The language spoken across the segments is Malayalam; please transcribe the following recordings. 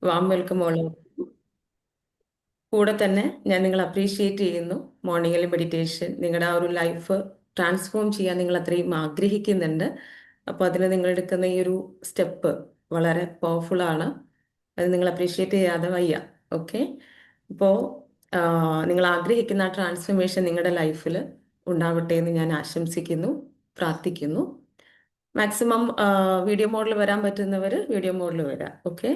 Warm welcome all. കൂടെ തന്നെ ഞാൻ നിങ്ങളെ അപ്രീഷിയേറ്റ് ചെയ്യുന്നു. മോർണിംഗിലെ മെഡിറ്റേഷൻ നിങ്ങളുടെ ആ ഒരു ലൈഫ് ട്രാൻസ്ഫോം ചെയ്യാൻ നിങ്ങൾ അത്രയും ആഗ്രഹിക്കുന്നുണ്ട്. അപ്പോൾ അതിന് നിങ്ങൾ എടുക്കുന്ന ഈ ഒരു സ്റ്റെപ്പ് വളരെ പവർഫുൾ ആണ്. അത് നിങ്ങൾ അപ്രീഷിയേറ്റ് ചെയ്യാതെ വയ്യ. ഓക്കെ. അപ്പോൾ നിങ്ങൾ ആഗ്രഹിക്കുന്ന ആ ട്രാൻസ്ഫോർമേഷൻ നിങ്ങളുടെ ലൈഫിൽ ഉണ്ടാവട്ടെ എന്ന് ഞാൻ ആശംസിക്കുന്നു, പ്രാർത്ഥിക്കുന്നു. മാക്സിമം വീഡിയോ മോഡിൽ വരാൻ പറ്റുന്നവർ വീഡിയോ മോഡിൽ വരാം. ഓക്കെ.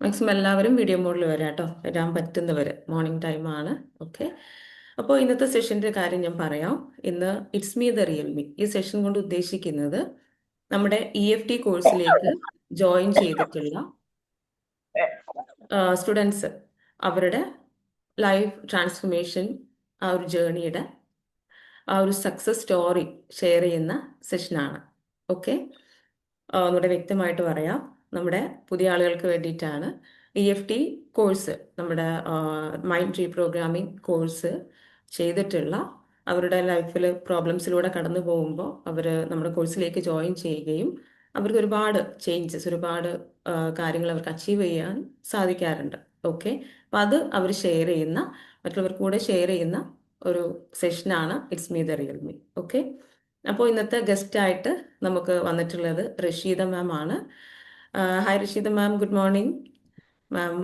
മാക്സിമം എല്ലാവരും വീഡിയോ മോഡിൽ വരാം കേട്ടോ, വരാൻ പറ്റുന്നവർ. മോർണിംഗ് ടൈമാണ്. ഓക്കെ. അപ്പോൾ ഇന്നത്തെ സെഷൻ്റെ കാര്യം ഞാൻ പറയാം. ഇന്ന് it's me the real me ഈ സെഷൻ കൊണ്ട് ഉദ്ദേശിക്കുന്നത് നമ്മുടെ EFT കോഴ്സിലേക്ക് ജോയിൻ ചെയ്തിട്ടുള്ള സ്റ്റുഡൻസ് അവരുടെ ലൈഫ് ട്രാൻസ്ഫോർമേഷൻ ആ ഒരു ജേണിയുടെ ആ ഒരു സക്സസ് സ്റ്റോറി ഷെയർ ചെയ്യുന്ന സെഷനാണ്. ഓക്കെ. ഒന്നുകൂടെ വ്യക്തമായിട്ട് പറയാം, നമ്മുടെ പുതിയ ആളുകൾക്ക് വേണ്ടിയിട്ടാണ്. EFT കോഴ്സ്, നമ്മുടെ മൈൻഡ് റീപ്രോഗ്രാമിംഗ് കോഴ്സ് ചെയ്തിട്ടുള്ള അവരുടെ ലൈഫിൽ പ്രോബ്ലംസിലൂടെ കടന്നു പോകുമ്പോൾ അവർ നമ്മുടെ കോഴ്സിലേക്ക് ജോയിൻ ചെയ്യുകയും അവർക്ക് ഒരുപാട് ചേഞ്ചസ്, ഒരുപാട് കാര്യങ്ങൾ അവർക്ക് അച്ചീവ് ചെയ്യാൻ സാധിക്കാറുണ്ട്. ഓക്കെ. അപ്പം അത് അവർ ഷെയർ ചെയ്യുന്ന, മറ്റുള്ളവർക്ക് കൂടെ ഷെയർ ചെയ്യുന്ന ഒരു സെഷനാണ് it's me the real me. Okay. അപ്പോൾ ഇന്നത്തെ ഗസ്റ്റായിട്ട് നമുക്ക് വന്നിട്ടുള്ളത് റഷീദ മാം ആണ്. Hi Rasheeda ma'am, good morning. Ma'am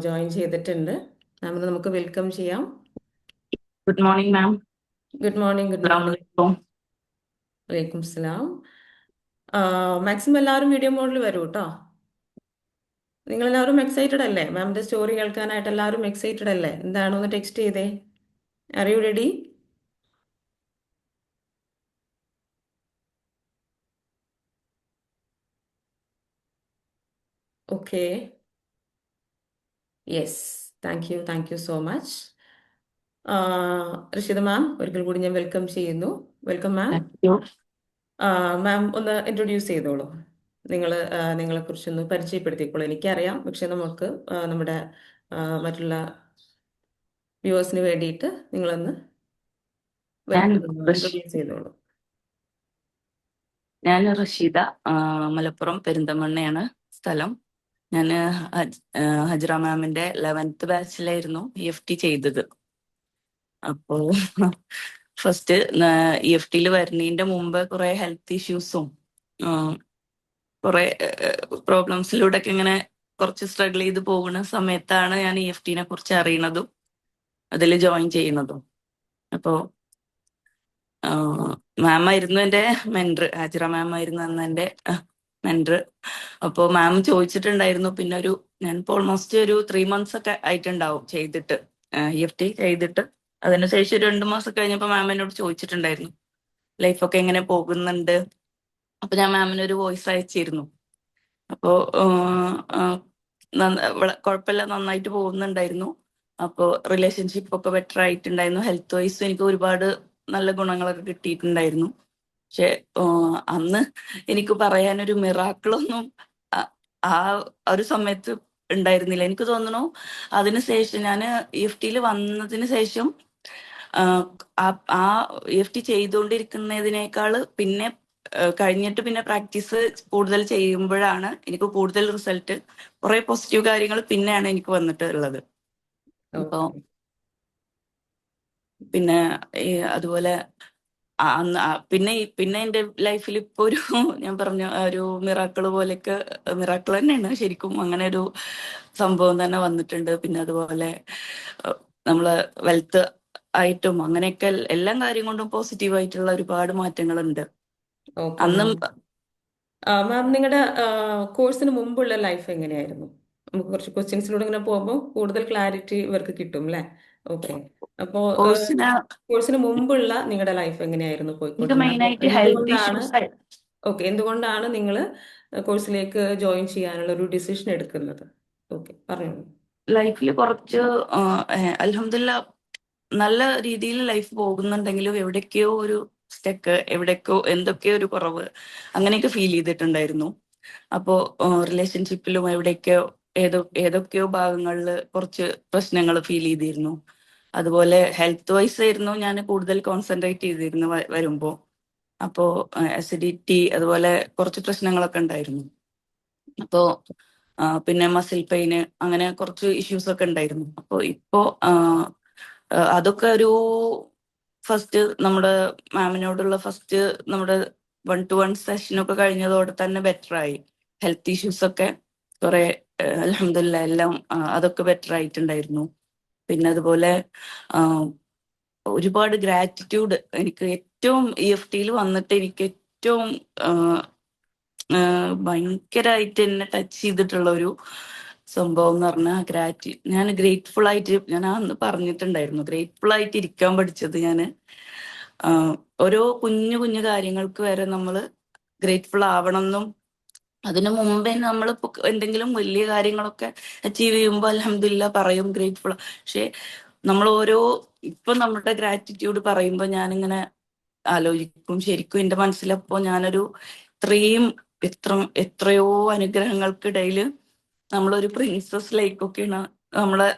join ചെയ്തിട്ടുണ്ട്. മാമിന് നമുക്ക് വെൽക്കം ചെയ്യാം. Good morning ma'am. Good morning. Good morning. വലൈക്കും സ്ലാം. മാക്സിമം എല്ലാവരും വീഡിയോ മോഡിൽ വരൂ കേട്ടോ. നിങ്ങളെല്ലാവരും എക്സൈറ്റഡ് അല്ലേ? മാമിൻ്റെ സ്റ്റോറി കേൾക്കാനായിട്ട് എല്ലാവരും എക്സൈറ്റഡ് അല്ലേ? എന്താണോ ഒന്ന് ടെക്സ്റ്റ് ചെയ്തേ. Are you ready? Okay. Yes. Thank you so much. Rasheeda ma'am, ഒരിക്കൽ കൂടി ഞാൻ വെൽക്കം ചെയ്യുന്നു. വെൽക്കം മാം. മാം ഒന്ന് ഇൻട്രൊഡ്യൂസ് ചെയ്തോളൂ. നിങ്ങളെ കുറിച്ചൊന്ന് പരിചയപ്പെടുത്തിക്കോളൂ. എനിക്കറിയാം, പക്ഷെ നമുക്ക് നമ്മുടെ മറ്റുള്ള വ്യൂവേഴ്സിന് വേണ്ടിയിട്ട് നിങ്ങളൊന്ന് ഇൻട്രൊഡ്യൂസ് ചെയ്തോളൂ. ഞാൻ റഷീദ, മലപ്പുറം പെരിന്തമണ്ണയാണ് സ്ഥലം. ഞാൻ ഹജ്റ മാമിന്റെ 11th ബാച്ചിലായിരുന്നു EFT ചെയ്തത്. അപ്പോ ഫസ്റ്റ് EFTയിൽ വരുന്നതിന്റെ മുമ്പ് കുറെ ഹെൽത്ത് ഇഷ്യൂസും കുറെ പ്രോബ്ലംസിലൂടെ ഒക്കെ ഇങ്ങനെ കുറച്ച് സ്ട്രഗിൾ ചെയ്ത് പോകുന്ന സമയത്താണ് ഞാൻ EFTനെ കുറിച്ച് അറിയണതും അതിൽ ജോയിൻ ചെയ്യുന്നതും. അപ്പോ മാം ആയിരുന്നു എൻ്റെ മെൻറ്റർ. ഹാജിറ മാം ആയിരുന്നു അന്ന് എൻ്റെ മെൻറ്റർ. അപ്പോൾ മാം ചോദിച്ചിട്ടുണ്ടായിരുന്നു, പിന്നെ ഞാനിപ്പോൾ ഓൾമോസ്റ്റ് ഒരു 3 months ഒക്കെ ആയിട്ടുണ്ടാവും ചെയ്തിട്ട്, EFT ചെയ്തിട്ട്. അതിനുശേഷം ഒരു 2 മാസം കഴിഞ്ഞപ്പോൾ മാം എന്നോട് ചോദിച്ചിട്ടുണ്ടായിരുന്നു ലൈഫൊക്കെ എങ്ങനെ പോകുന്നുണ്ട്. അപ്പൊ ഞാൻ മാമിനൊരു വോയിസ് അയച്ചിരുന്നു. അപ്പോൾ കുഴപ്പമില്ല, നന്നായിട്ട് പോകുന്നുണ്ടായിരുന്നു. അപ്പോൾ റിലേഷൻഷിപ്പ് ഒക്കെ ബെറ്റർ ആയിട്ടുണ്ടായിരുന്നു. ഹെൽത്ത് വൈസ് എനിക്ക് ഒരുപാട് നല്ല ഗുണങ്ങളൊക്കെ കിട്ടിയിട്ടുണ്ടായിരുന്നു. പക്ഷെ അന്ന് എനിക്ക് പറയാനൊരു മിറാക്കിളൊന്നും ആ ഒരു സമയത്ത് ഉണ്ടായിരുന്നില്ല. എനിക്ക് തോന്നുന്നു അതിനുശേഷം ഞാൻ EFTയിൽ വന്നതിന് ശേഷം ആ EFT ചെയ്തുകൊണ്ടിരിക്കുന്നതിനേക്കാൾ പിന്നെ കഴിഞ്ഞിട്ട് പിന്നെ പ്രാക്ടീസ് കൂടുതൽ ചെയ്യുമ്പോഴാണ് എനിക്ക് കൂടുതൽ റിസൾട്ട്, കുറെ പോസിറ്റീവ് കാര്യങ്ങൾ പിന്നെയാണ് എനിക്ക് വന്നിട്ടുള്ളത്. അപ്പോ പിന്നെ അതുപോലെ പിന്നെ എന്റെ ലൈഫിൽ ഇപ്പൊ ഞാൻ പറഞ്ഞ ഒരു മിറാക്കിൾ പോലെയൊക്കെ, മിറാക്കിൾ തന്നെയാണ് ശരിക്കും, അങ്ങനെ ഒരു സംഭവം തന്നെ വന്നിട്ടുണ്ട്. പിന്നെ അതുപോലെ നമ്മള് വെൽത്ത് ആയിട്ടും അങ്ങനെയൊക്കെ എല്ലാ കാര്യം കൊണ്ടും പോസിറ്റീവ് ആയിട്ടുള്ള ഒരുപാട് മാറ്റങ്ങളുണ്ട്. അന്നും മാം, നിങ്ങളുടെ കോഴ്സിന് മുമ്പുള്ള ലൈഫ് എങ്ങനെയായിരുന്നു? നമുക്ക് കുറച്ച് ക്വസ്റ്റ്യൻസിലൂടെ ഇങ്ങനെ പോകുമ്പോൾ കൂടുതൽ ക്ലാരിറ്റി ഇവർക്ക് കിട്ടും അല്ലേ? ഓക്കെ. അപ്പോ കോഴ്സിന് മുമ്പുള്ള നിങ്ങളുടെ ലൈഫ് എങ്ങനെയായിരുന്നു പോയിക്കൊണ്ടിരുന്നത്? എന്തുകൊണ്ടാണ് നിങ്ങൾ കോഴ്സിലേക്ക് ജോയിൻ ചെയ്യാനുള്ള ഒരു ഡിസിഷൻ എടുക്കുന്നത്? ഓക്കെ, പറഞ്ഞോളൂ. ലൈഫിൽ കുറച്ച് അൽഹംദുലില്ലാ നല്ല രീതിയിൽ ലൈഫ് പോകുന്നുണ്ടെങ്കിലും എവിടേക്കോ ഒരു സ്റ്റക്ക്, എവിടേക്കോ എന്തൊക്കെയോ ഒരു കുറവ്, അങ്ങനെയൊക്കെ ഫീൽ ചെയ്തിട്ടുണ്ടായിരുന്നു. അപ്പോ റിലേഷൻഷിപ്പിലും എവിടേക്കോ ഏതൊക്കെയോ ഭാഗങ്ങളിൽ കുറച്ച് പ്രശ്നങ്ങൾ ഫീൽ ചെയ്തിരുന്നു. അതുപോലെ ഹെൽത്ത് വൈസ് ആയിരുന്നു ഞാൻ കൂടുതൽ കോൺസെൻട്രേറ്റ് ചെയ്തിരുന്നു വരുമ്പോൾ. അപ്പോ അസിഡിറ്റി അതുപോലെ കുറച്ച് പ്രശ്നങ്ങളൊക്കെ ഉണ്ടായിരുന്നു. അപ്പോ പിന്നെ മസിൽ പെയിന് അങ്ങനെ കുറച്ച് ഇഷ്യൂസ് ഒക്കെ ഉണ്ടായിരുന്നു. അപ്പോ ഇപ്പോ അതൊക്കെ ഒരു ഫസ്റ്റ് നമ്മുടെ മാമിനോടുള്ള ഫസ്റ്റ് നമ്മുടെ 1-to-1 സെഷനൊക്കെ കഴിഞ്ഞതോടെ തന്നെ ബെറ്റർ ആയി. ഹെൽത്ത് ഇഷ്യൂസ് ഒക്കെ കുറെ അൽഹംദുലില്ലാ എല്ലാം അതൊക്കെ ബെറ്റർ ആയിട്ടുണ്ടായിരുന്നു. പിന്നെ അതുപോലെ ഒരുപാട് ഗ്രാറ്റിറ്റ്യൂഡ് എനിക്ക് ഏറ്റവും EFT വന്നിട്ട് എനിക്ക് ഏറ്റവും ഭയങ്കരമായിട്ട് എന്നെ ടച്ച് ചെയ്തിട്ടുള്ള ഒരു സംഭവം എന്ന് പറഞ്ഞാൽ ഞാൻ ഗ്രേറ്റ്ഫുൾ ആയിട്ട് ഞാൻ അന്ന് പറഞ്ഞിട്ടുണ്ടായിരുന്നു, ഗ്രേറ്റ്ഫുൾ ആയിട്ട് ഇരിക്കാൻ പഠിച്ചത് ഞാൻ ഓരോ കുഞ്ഞു കുഞ്ഞു കാര്യങ്ങൾക്ക് വരെ നമ്മൾ ഗ്രേറ്റ്ഫുൾ ആവണം എന്നും അതിനു മുമ്പേ നമ്മളിപ്പോ എന്തെങ്കിലും വലിയ കാര്യങ്ങളൊക്കെ അച്ചീവ് ചെയ്യുമ്പോൾ അൽഹംദുലില്ലാ പറയും ഗ്രേറ്റ്ഫുൾ. പക്ഷെ നമ്മൾ ഇപ്പൊ നമ്മുടെ ഗ്രാറ്റിറ്റ്യൂഡ് പറയുമ്പോൾ ഞാനിങ്ങനെ ആലോചിക്കും, ശരിക്കും എന്റെ മനസ്സിലപ്പോ ഞാനൊരു ഇത്രയും എത്രയോ അനുഗ്രഹങ്ങൾക്കിടയിൽ നമ്മളൊരു പ്രിൻസസ് ലൈക്കൊക്കെയാണ് നമ്മളെ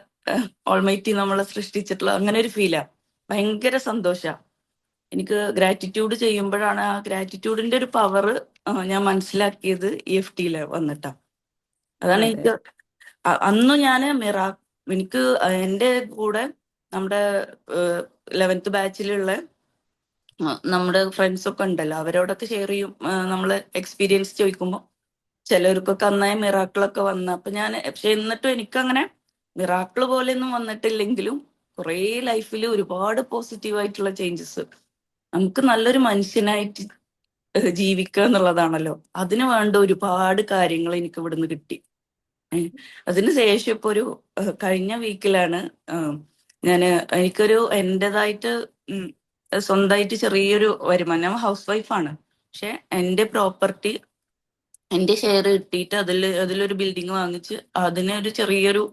ഓൾമൈറ്റി നമ്മളെ സൃഷ്ടിച്ചിട്ടുള്ള അങ്ങനെ ഒരു ഫീലാ. ഭയങ്കര സന്തോഷ. എനിക്ക് ഗ്രാറ്റിറ്റ്യൂഡ് ചെയ്യുമ്പോഴാണ് ആ ഗ്രാറ്റിറ്റ്യൂഡിന്റെ ഒരു പവർ ഞാൻ മനസ്സിലാക്കിയത് EFT വന്നിട്ടാ. അതാണ് അതെ. എനിക്ക് അന്ന് ഞാൻ എനിക്ക് എന്റെ കൂടെ നമ്മുടെ 11th ബാച്ചിലുള്ള നമ്മുടെ ഫ്രണ്ട്സ് ഒക്കെ ഉണ്ടല്ലോ, അവരോടൊക്കെ ഷെയർ ചെയ്യും, നമ്മള് എക്സ്പീരിയൻസ് ചോദിക്കുമ്പോൾ ചിലർക്കൊക്കെ അന്നായ മിറാക്കിളൊക്കെ വന്ന അപ്പൊ പക്ഷെ എന്നിട്ടും എനിക്കങ്ങനെ മിറാക്കിൾ പോലെയൊന്നും വന്നിട്ടില്ലെങ്കിലും കുറേ ലൈഫിൽ ഒരുപാട് പോസിറ്റീവായിട്ടുള്ള ചേഞ്ചസ്. നമുക്ക് നല്ലൊരു മനുഷ്യനായിട്ട് ജീവിക്കുക എന്നുള്ളതാണല്ലോ, അതിന് വേണ്ട ഒരുപാട് കാര്യങ്ങൾ എനിക്ക് ഇവിടുന്ന് കിട്ടി. അതിന് ശേഷം ഇപ്പൊ ഒരു കഴിഞ്ഞ വീക്കിലാണ് എനിക്കൊരു എന്റേതായിട്ട് സ്വന്തമായിട്ട് ചെറിയൊരു വരുമാനം, ഞാൻ ഹൗസ് വൈഫാണ്. പക്ഷെ എന്റെ പ്രോപ്പർട്ടി എന്റെ ഷെയർ കിട്ടിയിട്ട് അതിലൊരു ബിൽഡിംഗ് വാങ്ങിച്ച് അതിന് ഒരു ചെറിയൊരു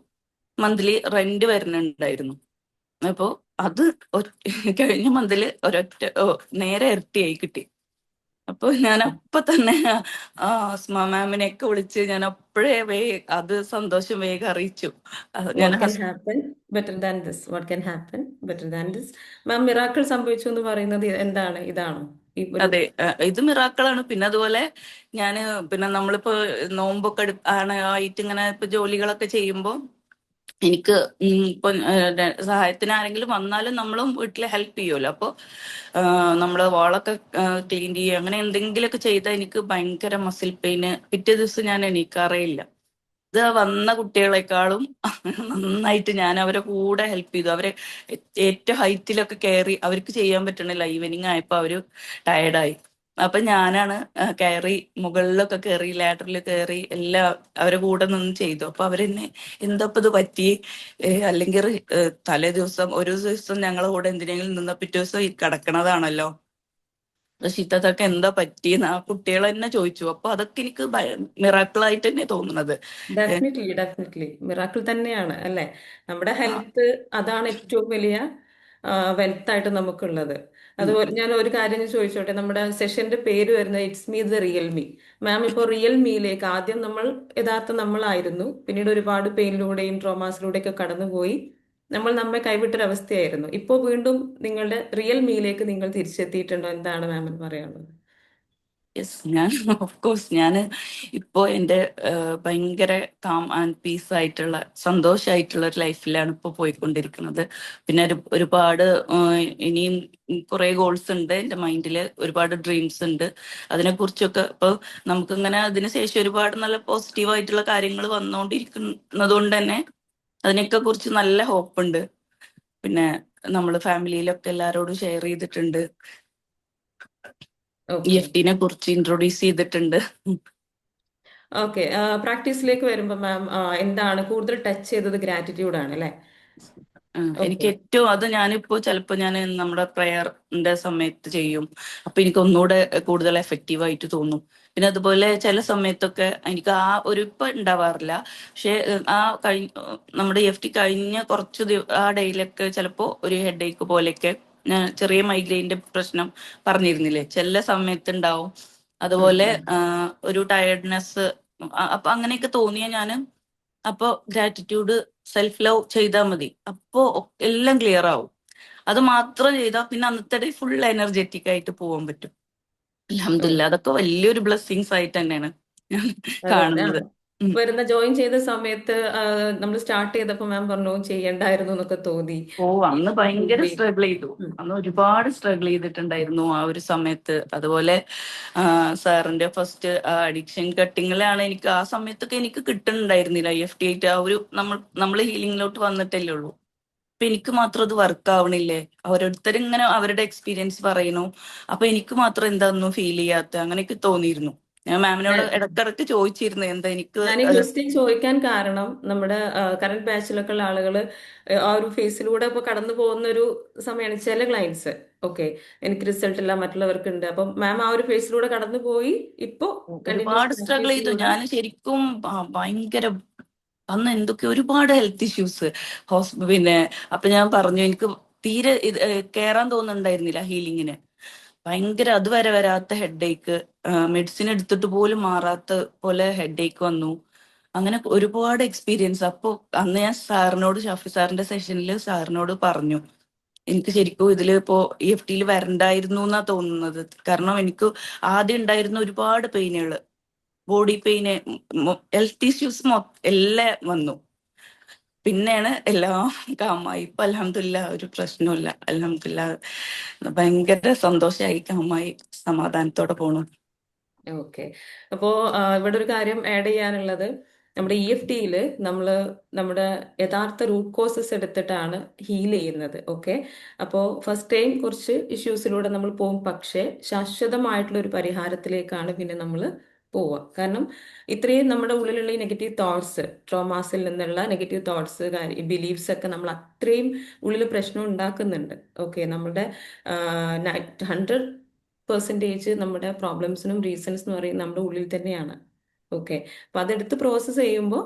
മന്ത്ലി റെന്റ് വരുന്നുണ്ടായിരുന്നു. അപ്പോ അത് കഴിഞ്ഞ മന്തില് നേരെ ഇരട്ടിയായി കിട്ടി. അപ്പൊ ഞാൻ അപ്പൊ തന്നെ അസ്മാ മാമിനെയൊക്കെ വിളിച്ച് ഞാൻ അപ്പോഴേ അത് സന്തോഷം വേഗം അറിയിച്ചു. ഞാൻ what can happen better than this? What can happen better than this? Ma'am, miracle സംഭവിച്ചു എന്ന് പറയുന്നത് എന്താണ്? ഇതാണോ ഈ ഒരു? അതെ, ഇത് മിറാക്കളാണ്. പിന്നെ അതുപോലെ ഞാന് പിന്നെ നമ്മളിപ്പോ നോമ്പൊക്കെ ആയിട്ട് ഇങ്ങനെ ഇപ്പൊ ജോലികളൊക്കെ ചെയ്യുമ്പോൾ എനിക്ക് ഇപ്പൊ സഹായത്തിന് ആരെങ്കിലും വന്നാലും നമ്മളും വീട്ടിലെ ഹെൽപ്പ് ചെയ്യുമല്ലോ. അപ്പൊ നമ്മള് വാളൊക്കെ ക്ലീൻ ചെയ്യുക അങ്ങനെ എന്തെങ്കിലുമൊക്കെ ചെയ്താൽ എനിക്ക് ഭയങ്കര മസിൽ പെയിന്, പിറ്റേ ദിവസം ഞാൻ എണീക്കാറേ ഇല്ല. ഇത് വന്ന കുട്ടികളെക്കാളും നന്നായിട്ട് ഞാൻ അവരെ കൂടെ ഹെൽപ്പ് ചെയ്തു. അവരെ ഏറ്റവും ഹൈറ്റിലൊക്കെ കയറി അവർക്ക് ചെയ്യാൻ പറ്റണില്ല, ഈവനിങ് ആയപ്പോ അവര് ടയർഡായി. അപ്പൊ ഞാനാണ് കയറി മുകളിലൊക്കെ കയറി ലാഡറിൽ കയറി എല്ലാം അവരെ കൂടെ നിന്ന് ചെയ്തു. അപ്പൊ അവരെന്നെ എന്തപ്പോ ഇത് പറ്റി, അല്ലെങ്കിൽ തലേ ദിവസം ഒരു ദിവസം ഞങ്ങളെ കൂടെ എന്തിനെങ്കിലും നിന്ന പിറ്റേ ദിവസം ഈ കിടക്കണതാണല്ലോ, റഷീദത്തൊക്കെ എന്താ പറ്റിയെന്ന് ആ കുട്ടികൾ തന്നെ ചോദിച്ചു. അപ്പൊ അതൊക്കെ എനിക്ക് മിറാക്കിളായിട്ട് തന്നെ തോന്നുന്നത്. ഡെഫിനറ്റ്ലി, ഡെഫിനറ്റ്ലി മിറാക്കിൾ തന്നെയാണ് അല്ലേ? നമ്മുടെ ഹെൽത്ത് അതാണ് ഏറ്റവും വലിയ വെൽത്ത് ആയിട്ട് നമുക്കുള്ളത്. അതുപോലെ ഞാൻ ഒരു കാര്യം ചോദിച്ചോട്ടെ, നമ്മുടെ സെഷന്റെ പേര് വരുന്നത് it's me the real me. Ma'am, ഇപ്പോൾ റിയൽ മീയിലേക്ക് ആദ്യം നമ്മൾ യഥാർത്ഥ നമ്മളായിരുന്നു, പിന്നീട് ഒരുപാട് പെയിനിലൂടെയും ട്രോമാസിലൂടെയൊക്കെ കടന്നുപോയി നമ്മൾ നമ്മെ കൈവിട്ടൊരവസ്ഥയായിരുന്നു. ഇപ്പോൾ വീണ്ടും നിങ്ങളുടെ റിയൽ മീയിലേക്ക് നിങ്ങൾ തിരിച്ചെത്തിയിട്ടുണ്ടോ? എന്താണ് മാമിന് പറയാനുള്ളത്? യെസ്, ഞാൻ ഓഫ് കോഴ്സ് ഇപ്പോ എന്റെ ഭയങ്കര കാം ആൻഡ് പീസ് ആയിട്ടുള്ള സന്തോഷമായിട്ടുള്ള ഒരു ലൈഫിലാണ് ഇപ്പൊ പോയിക്കൊണ്ടിരിക്കുന്നത്. പിന്നെ ഒരുപാട് ഇനിയും കുറെ ഗോൾസ് ഉണ്ട് എന്റെ മൈൻഡില്, ഒരുപാട് ഡ്രീംസ് ഉണ്ട്. അതിനെ കുറിച്ചൊക്കെ ഇപ്പൊ നമുക്കിങ്ങനെ അതിനുശേഷം ഒരുപാട് നല്ല പോസിറ്റീവ് ആയിട്ടുള്ള കാര്യങ്ങൾ വന്നുകൊണ്ടിരിക്കുന്നത് കൊണ്ട് തന്നെ അതിനൊക്കെ കുറിച്ച് നല്ല ഹോപ്പ് ഉണ്ട്. പിന്നെ നമ്മൾ ഫാമിലിയിലൊക്കെ എല്ലാരോടും ഷെയർ ചെയ്തിട്ടുണ്ട്, ഓക്കെ. EFT കുറിച്ച് ഇൻട്രൊഡ്യൂസ് ചെയ്തിട്ടുണ്ട്. ഓക്കെ. പ്രാക്ടീസിലേക്ക് വരുമ്പോൾ മാം എന്താണ് കൂടുതൽ ടച്ച് ചെയ്തത്? ഗ്രാറ്റിറ്റ്യൂഡ് ആണ് അല്ലേ? എനിക്ക് ഓക്കെ. ഏറ്റവും അത് ഞാനിപ്പോ ചിലപ്പോ ഞാൻ നമ്മുടെ പ്രയറിന്റെ സമയത്ത് ചെയ്യും. അപ്പൊ എനിക്ക് ഒന്നുകൂടെ കൂടുതൽ എഫക്റ്റീവ് ആയിട്ട് തോന്നും. പിന്നെ അതുപോലെ ചില സമയത്തൊക്കെ എനിക്ക് ആ ഒരു ഇപ്പൊ ഉണ്ടാവാറില്ല. പക്ഷെ നമ്മുടെ EFT കഴിഞ്ഞ കുറച്ച് ആ ഡേയിലൊക്കെ ചിലപ്പോ ഒരു ഹെഡേക്ക് പോലെയൊക്കെ, ഞാൻ ചെറിയ മൈഗ്രെയിന്റെ പ്രശ്നം പറഞ്ഞിരുന്നില്ലേ, ചില സമയത്ത് ഉണ്ടാവും. ഉം, അതുപോലെ ഉം. ഒരു ടയർഡ്നെസ്, അപ്പൊ അങ്ങനെയൊക്കെ തോന്നിയ ഞാൻ അപ്പോ ഗ്രാറ്റിറ്റ്യൂഡ് സെൽഫ് ലവ് ചെയ്താൽ മതി, അപ്പോ എല്ലാം ക്ലിയർ ആവും. അത് മാത്രം ചെയ്താൽ പിന്നെ അന്നത്തെ ഡേ ഫുൾ എനർജറ്റിക് ആയിട്ട് പോകാൻ പറ്റും. അൽഹംദുലില്ലാ അതൊക്കെ വലിയൊരു ബ്ലെസ്സിങ്സ് ആയിട്ട് തന്നെയാണ് ഞാൻ അതെ അതെ. കാണുന്നത്. ഉം. വരുന്ന ജോയിൻ ചെയ്ത സമയത്ത് നമ്മൾ സ്റ്റാർട്ട് ചെയ്തപ്പോ മാം പറഞ്ഞു ചെയ്യണ്ടായിരുന്നു എന്നൊക്കെ തോന്നി. ഓ അന്ന് ഇപ്പൊ ഭയങ്കര ഫുള്ളി സ്ട്രഗിൾ ചെയ്തു. അന്ന് ഒരുപാട് സ്ട്രഗിൾ ചെയ്തിട്ടുണ്ടായിരുന്നു ആ ഒരു സമയത്ത്. അതുപോലെ സാറിന്റെ ഫസ്റ്റ് അഡിക്ഷൻ കട്ടിങ്ങിലാണ് എനിക്ക് ആ സമയത്തൊക്കെ എനിക്ക് കിട്ടുന്നുണ്ടായിരുന്നില്ല EFT ആയിട്ട്. ആ ഒരു നമ്മൾ ഹീലിംഗിലോട്ട് വന്നിട്ടല്ലേ ഉള്ളൂ. അപ്പൊ എനിക്ക് മാത്രം അത് വർക്ക് ആവണില്ലേ, ഓരോരുത്തരും ഇങ്ങനെ അവരുടെ എക്സ്പീരിയൻസ് പറയുന്നു, അപ്പൊ എനിക്ക് മാത്രം എന്താണെന്നും ഫീൽ ചെയ്യാത്ത അങ്ങനെയൊക്കെ തോന്നിയിരുന്നു. ഞാൻ മാമിനോട് ഇടക്കിടക്ക് ചോദിച്ചിരുന്നു എന്താ എനിക്ക് ഞാൻ ഈ ക്വസ്റ്റ്യൻ ചോദിക്കാൻ കാരണം നമ്മുടെ കറന്റ് ബാച്ചിലൊക്കെ ഉള്ള ആളുകൾ ആ ഒരു ഫേസിലൂടെ ഇപ്പൊ കടന്നു പോകുന്ന ഒരു സമയമാണ് ചില ക്ലയൻസ്. ഓക്കെ, എനിക്ക് റിസൾട്ട് ഇല്ല, മറ്റുള്ളവർക്ക് ഉണ്ട്. അപ്പം മാം ആ ഒരു ഫേസിലൂടെ കടന്നു പോയി ഇപ്പോ കണ്ടിന്യൂസ് ഒരുപാട് സ്ട്രഗിൾ ചെയ്തു. പ്രാക്ടീസിലൂടെ. ഞാൻ ശരിക്കും ഭയങ്കര അന്ന് എന്തൊക്കെ ഒരുപാട് ഹെൽത്ത് ഇഷ്യൂസ് പിന്നെ അപ്പൊ ഞാൻ പറഞ്ഞു എനിക്ക് തീരെ കേറാൻ തോന്നുന്നുണ്ടായിരുന്നില്ല ഹീലിങ്ങിന്. ഭയങ്കര അതുവരെ വരാത്ത ഹെഡേക്ക്, മെഡിസിൻ എടുത്തിട്ട് പോലും മാറാത്ത പോലെ ഹെഡേക്ക് വന്നു. അങ്ങനെ ഒരുപാട് എക്സ്പീരിയൻസ്. അപ്പൊ അന്ന് ഞാൻ സാറിനോട്, ഷാഫി സാറിന്റെ സെഷനിൽ സാറിനോട് പറഞ്ഞു എനിക്ക് ശരിക്കും ഇതില് ഇപ്പോ EFTയിൽ വരണ്ടായിരുന്നു എന്നാ തോന്നുന്നത്. കാരണം എനിക്ക് ആദ്യം ഉണ്ടായിരുന്ന ഒരുപാട് പെയിനുകൾ, ബോഡി പെയിന്, ഹെൽത്ത് ഇഷ്യൂസ് എല്ലാം വന്നു. പിന്നെയാണ് എല്ലാം കാമായി. ഇപ്പൊ അൽഹംദുലില്ലാ ഒരു പ്രശ്നമില്ല. അൽഹംദുലില്ലാ ഭയങ്കര സന്തോഷമായി, കാമായി, സമാധാനത്തോടെ പോണു. ഓക്കെ. അപ്പോ ഇവിടെ ഒരു കാര്യം ആഡ് ചെയ്യാനുള്ളത്, നമ്മുടെ EFTയിൽ നമ്മൾ നമ്മുടെ യഥാർത്ഥ റൂട്ട് കോസസ് എടുത്തിട്ടാണ് ഹീൽ ചെയ്യുന്നത്. ഓക്കെ, അപ്പോൾ ഫസ്റ്റ് ടൈം കുറച്ച് ഇഷ്യൂസിലൂടെ നമ്മൾ പോകും, പക്ഷേ ശാശ്വതമായിട്ടുള്ള ഒരു പരിഹാരത്തിലേക്കാണ് പിന്നെ നമ്മൾ പോവുക. കാരണം ഇത്രയും നമ്മുടെ ഉള്ളിലുള്ള ഈ നെഗറ്റീവ് തോട്ട്സ്, ട്രോമാസിൽ നിന്നുള്ള നെഗറ്റീവ് തോട്ട്സ്, ബിലീഫ്സ് ഒക്കെ നമ്മൾ അത്രയും ഉള്ളിൽ പ്രശ്നം ഉണ്ടാക്കുന്നുണ്ട്. ഓക്കെ, നമ്മുടെ 100% നമ്മുടെ പ്രോബ്ലംസിനും റീസൺസ് എന്ന് പറയുന്നത് നമ്മുടെ ഉള്ളിൽ തന്നെയാണ്. ഓക്കെ, അപ്പൊ അതെടുത്ത് പ്രോസസ്സ് ചെയ്യുമ്പോൾ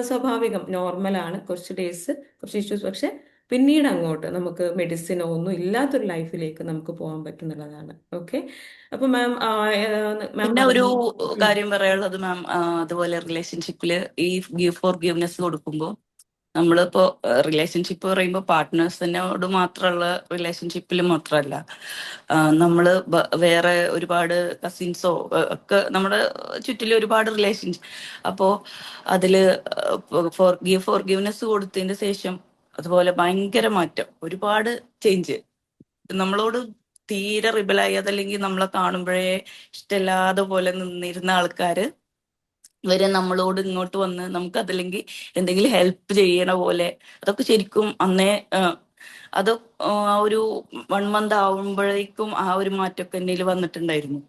സ്വാഭാവികം, നോർമലാണ്, കുറച്ച് ഡേയ്സ് കുറച്ച് ഇഷ്യൂസ്, പക്ഷെ പിന്നീട് അങ്ങോട്ട് നമുക്ക് മെഡിസിനോ ഒന്നും ഇല്ലാത്തൊരു ലൈഫിലേക്ക് നമുക്ക് പോകാൻ പറ്റുന്നുള്ളതാണ്. ഓക്കെ, അപ്പൊ മാം മാം പിന്നെ ഒരു പറഞ്ഞു. ഉം. കാര്യം പറയാനുള്ളത് മാം, അതുപോലെ റിലേഷൻഷിപ്പില് ഈ ഗിവ് ഫോർ ഗിവ്നെസ് കൊടുക്കുമ്പോൾ നമ്മളിപ്പോ റിലേഷൻഷിപ്പ് പറയുമ്പോൾ പാർട്ട്നേഴ്സിനോട് മാത്രമുള്ള റിലേഷൻഷിപ്പിൽ മാത്രമല്ല, നമ്മള് വേറെ ഒരുപാട് കസിൻസോ ഒക്കെ നമ്മുടെ ചുറ്റിലും ഒരുപാട് റിലേഷൻഷിപ്പ്. അപ്പോ അതില് ഗിവ് ഫോർഗിവ്നെസ് കൊടുത്തതിന് ശേഷം അതുപോലെ ഭയങ്കര മാറ്റം, ഒരുപാട് ചേഞ്ച്. നമ്മളോട് തീരെ റിബലായി അതല്ലെങ്കിൽ നമ്മളെ കാണുമ്പോഴേ ഇഷ്ടമില്ലാതെ പോലെ നിന്നിരുന്ന ആൾക്കാര് വരെ നമ്മളോട് ഇങ്ങോട്ട് വന്ന് നമുക്ക് അതല്ലെങ്കിൽ എന്തെങ്കിലും ഹെൽപ്പ് ചെയ്യണ പോലെ, അതൊക്കെ ശരിക്കും അന്നേ അത് ആ ഒരു 1 മന്ത് ആവുമ്പോഴേക്കും ആ ഒരു മാറ്റമൊക്കെ എന്നിൽ വന്നിട്ടുണ്ടായിരുന്നു.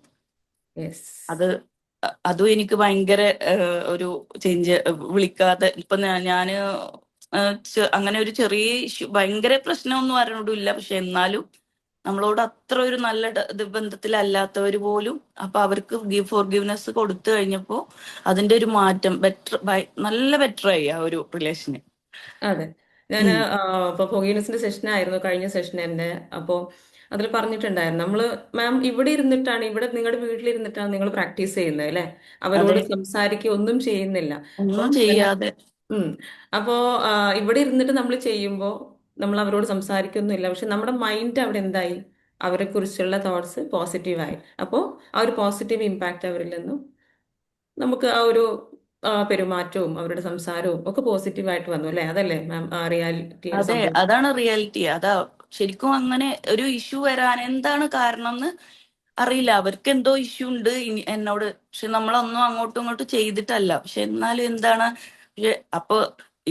യെസ്. അത് അതും എനിക്ക് ഭയങ്കര ഒരു ചേഞ്ച്. വിളിക്കാതെ ഇപ്പൊ ഞാന് അങ്ങനെ ഒരു ചെറിയ ഇഷ്യൂ, ഭയങ്കര പ്രശ്നമൊന്നും ആരോടും, പക്ഷെ എന്നാലും നമ്മളോട് അത്ര ഒരു നല്ല ഇത് ബന്ധത്തിലല്ലാത്തവർ പോലും അപ്പൊ അവർക്ക് ഗിവ് ഫോർഗിവ്നെസ് കൊടുത്തു കഴിഞ്ഞപ്പോ അതിന്റെ ഒരു മാറ്റം നല്ല ബെറ്റർ ആയി ആ ഒരു റിലേഷന്. അതെ, ഞാൻ ഇപ്പൊ ഫോഗീനസിന്റെ സെഷൻ ആയിരുന്നു കഴിഞ്ഞ സെഷൻ എന്റെ. അപ്പോൾ അതിൽ പറഞ്ഞിട്ടുണ്ടായിരുന്നു, നമ്മള് മാം ഇവിടെ ഇരുന്നിട്ടാണ്, ഇവിടെ നിങ്ങളുടെ വീട്ടിലിരുന്നിട്ടാണ് നിങ്ങൾ പ്രാക്ടീസ് ചെയ്യുന്നത് അല്ലെ, അവരോട് അതെ, സംസാരിക്കുക ഒന്നും ചെയ്യുന്നില്ല. ഒന്നും അപ്പം ചെയ്യാതെ. ഉം. അപ്പോ ഇവിടെ ഇരുന്നിട്ട് നമ്മൾ ചെയ്യുമ്പോൾ നമ്മൾ അവരോട് സംസാരിക്കൊന്നുമില്ല, പക്ഷെ നമ്മുടെ മൈൻഡ് അവിടെ എന്തായി, അവരെ കുറിച്ചുള്ള തോട്ട്സ് പോസിറ്റീവായി. അപ്പോൾ ആ ഒരു പോസിറ്റീവ് ഇമ്പാക്റ്റ് അവരിൽ നിന്നും നമുക്ക് ആ ഒരു പെരുമാറ്റവും അവരുടെ സംസാരവും ഒക്കെ പോസിറ്റീവായിട്ട് വന്നു അല്ലേ? അതല്ലേ മാം റിയാലിറ്റിയിൽ അതെ, സംഭവിച്ചത്? അതാണ് റിയാലിറ്റി. അതാ ശരിക്കും അങ്ങനെ ഒരു ഇഷ്യൂ വരാൻ എന്താണ് കാരണം എന്ന് അറിയില്ല. അവർക്ക് എന്തോ ഇഷ്യൂ ഉണ്ട് എന്നോട്, പക്ഷെ നമ്മളൊന്നും അങ്ങോട്ടും ഇങ്ങോട്ടും ചെയ്തിട്ടല്ല. പക്ഷെ എന്നാലും എന്താണ്, അപ്പൊ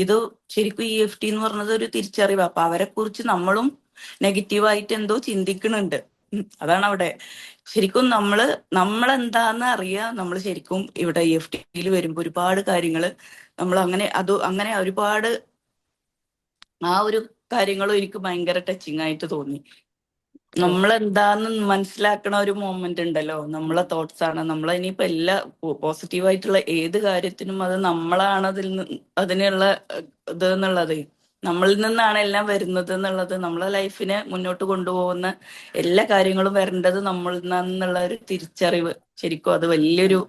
ഇത് ശരിക്കും EFT എന്ന് പറഞ്ഞത് ഒരു തിരിച്ചറിവ്. അപ്പൊ അവരെ കുറിച്ച് നമ്മളും നെഗറ്റീവായിട്ട് എന്തോ ചിന്തിക്കുന്നുണ്ട്. അതാണ് അവിടെ ശരിക്കും നമ്മളെന്താന്ന് അറിയാ. നമ്മൾ ശരിക്കും ഇവിടെ EFTയിൽ വരുമ്പോ ഒരുപാട് കാര്യങ്ങള് നമ്മൾ അങ്ങനെ ഒരുപാട് ആ ഒരു കാര്യങ്ങളും എനിക്ക് ഭയങ്കര ടച്ചിങ് ആയിട്ട് തോന്നി. ഓക്കെ. നമ്മളെന്താന്ന് മനസ്സിലാക്കണ ഒരു മൊമെന്റ് ഉണ്ടല്ലോ, നമ്മളെ തോട്ട്സ് ആണ്. നമ്മളെ ഇനിയിപ്പോ എല്ലാ പോസിറ്റീവായിട്ടുള്ള ഏത് കാര്യത്തിനും അത് നമ്മളാണ് അതിനുള്ള ഇത് എന്നുള്ളത്, നമ്മളിൽ നിന്നാണ് എല്ലാം വരുന്നത് എന്നുള്ളത്, നമ്മളെ ലൈഫിനെ മുന്നോട്ട് കൊണ്ടുപോകുന്ന എല്ലാ കാര്യങ്ങളും വരേണ്ടത് നമ്മളിൽ നിന്നുള്ള ഒരു തിരിച്ചറിവ് ശരിക്കും അത് വലിയൊരു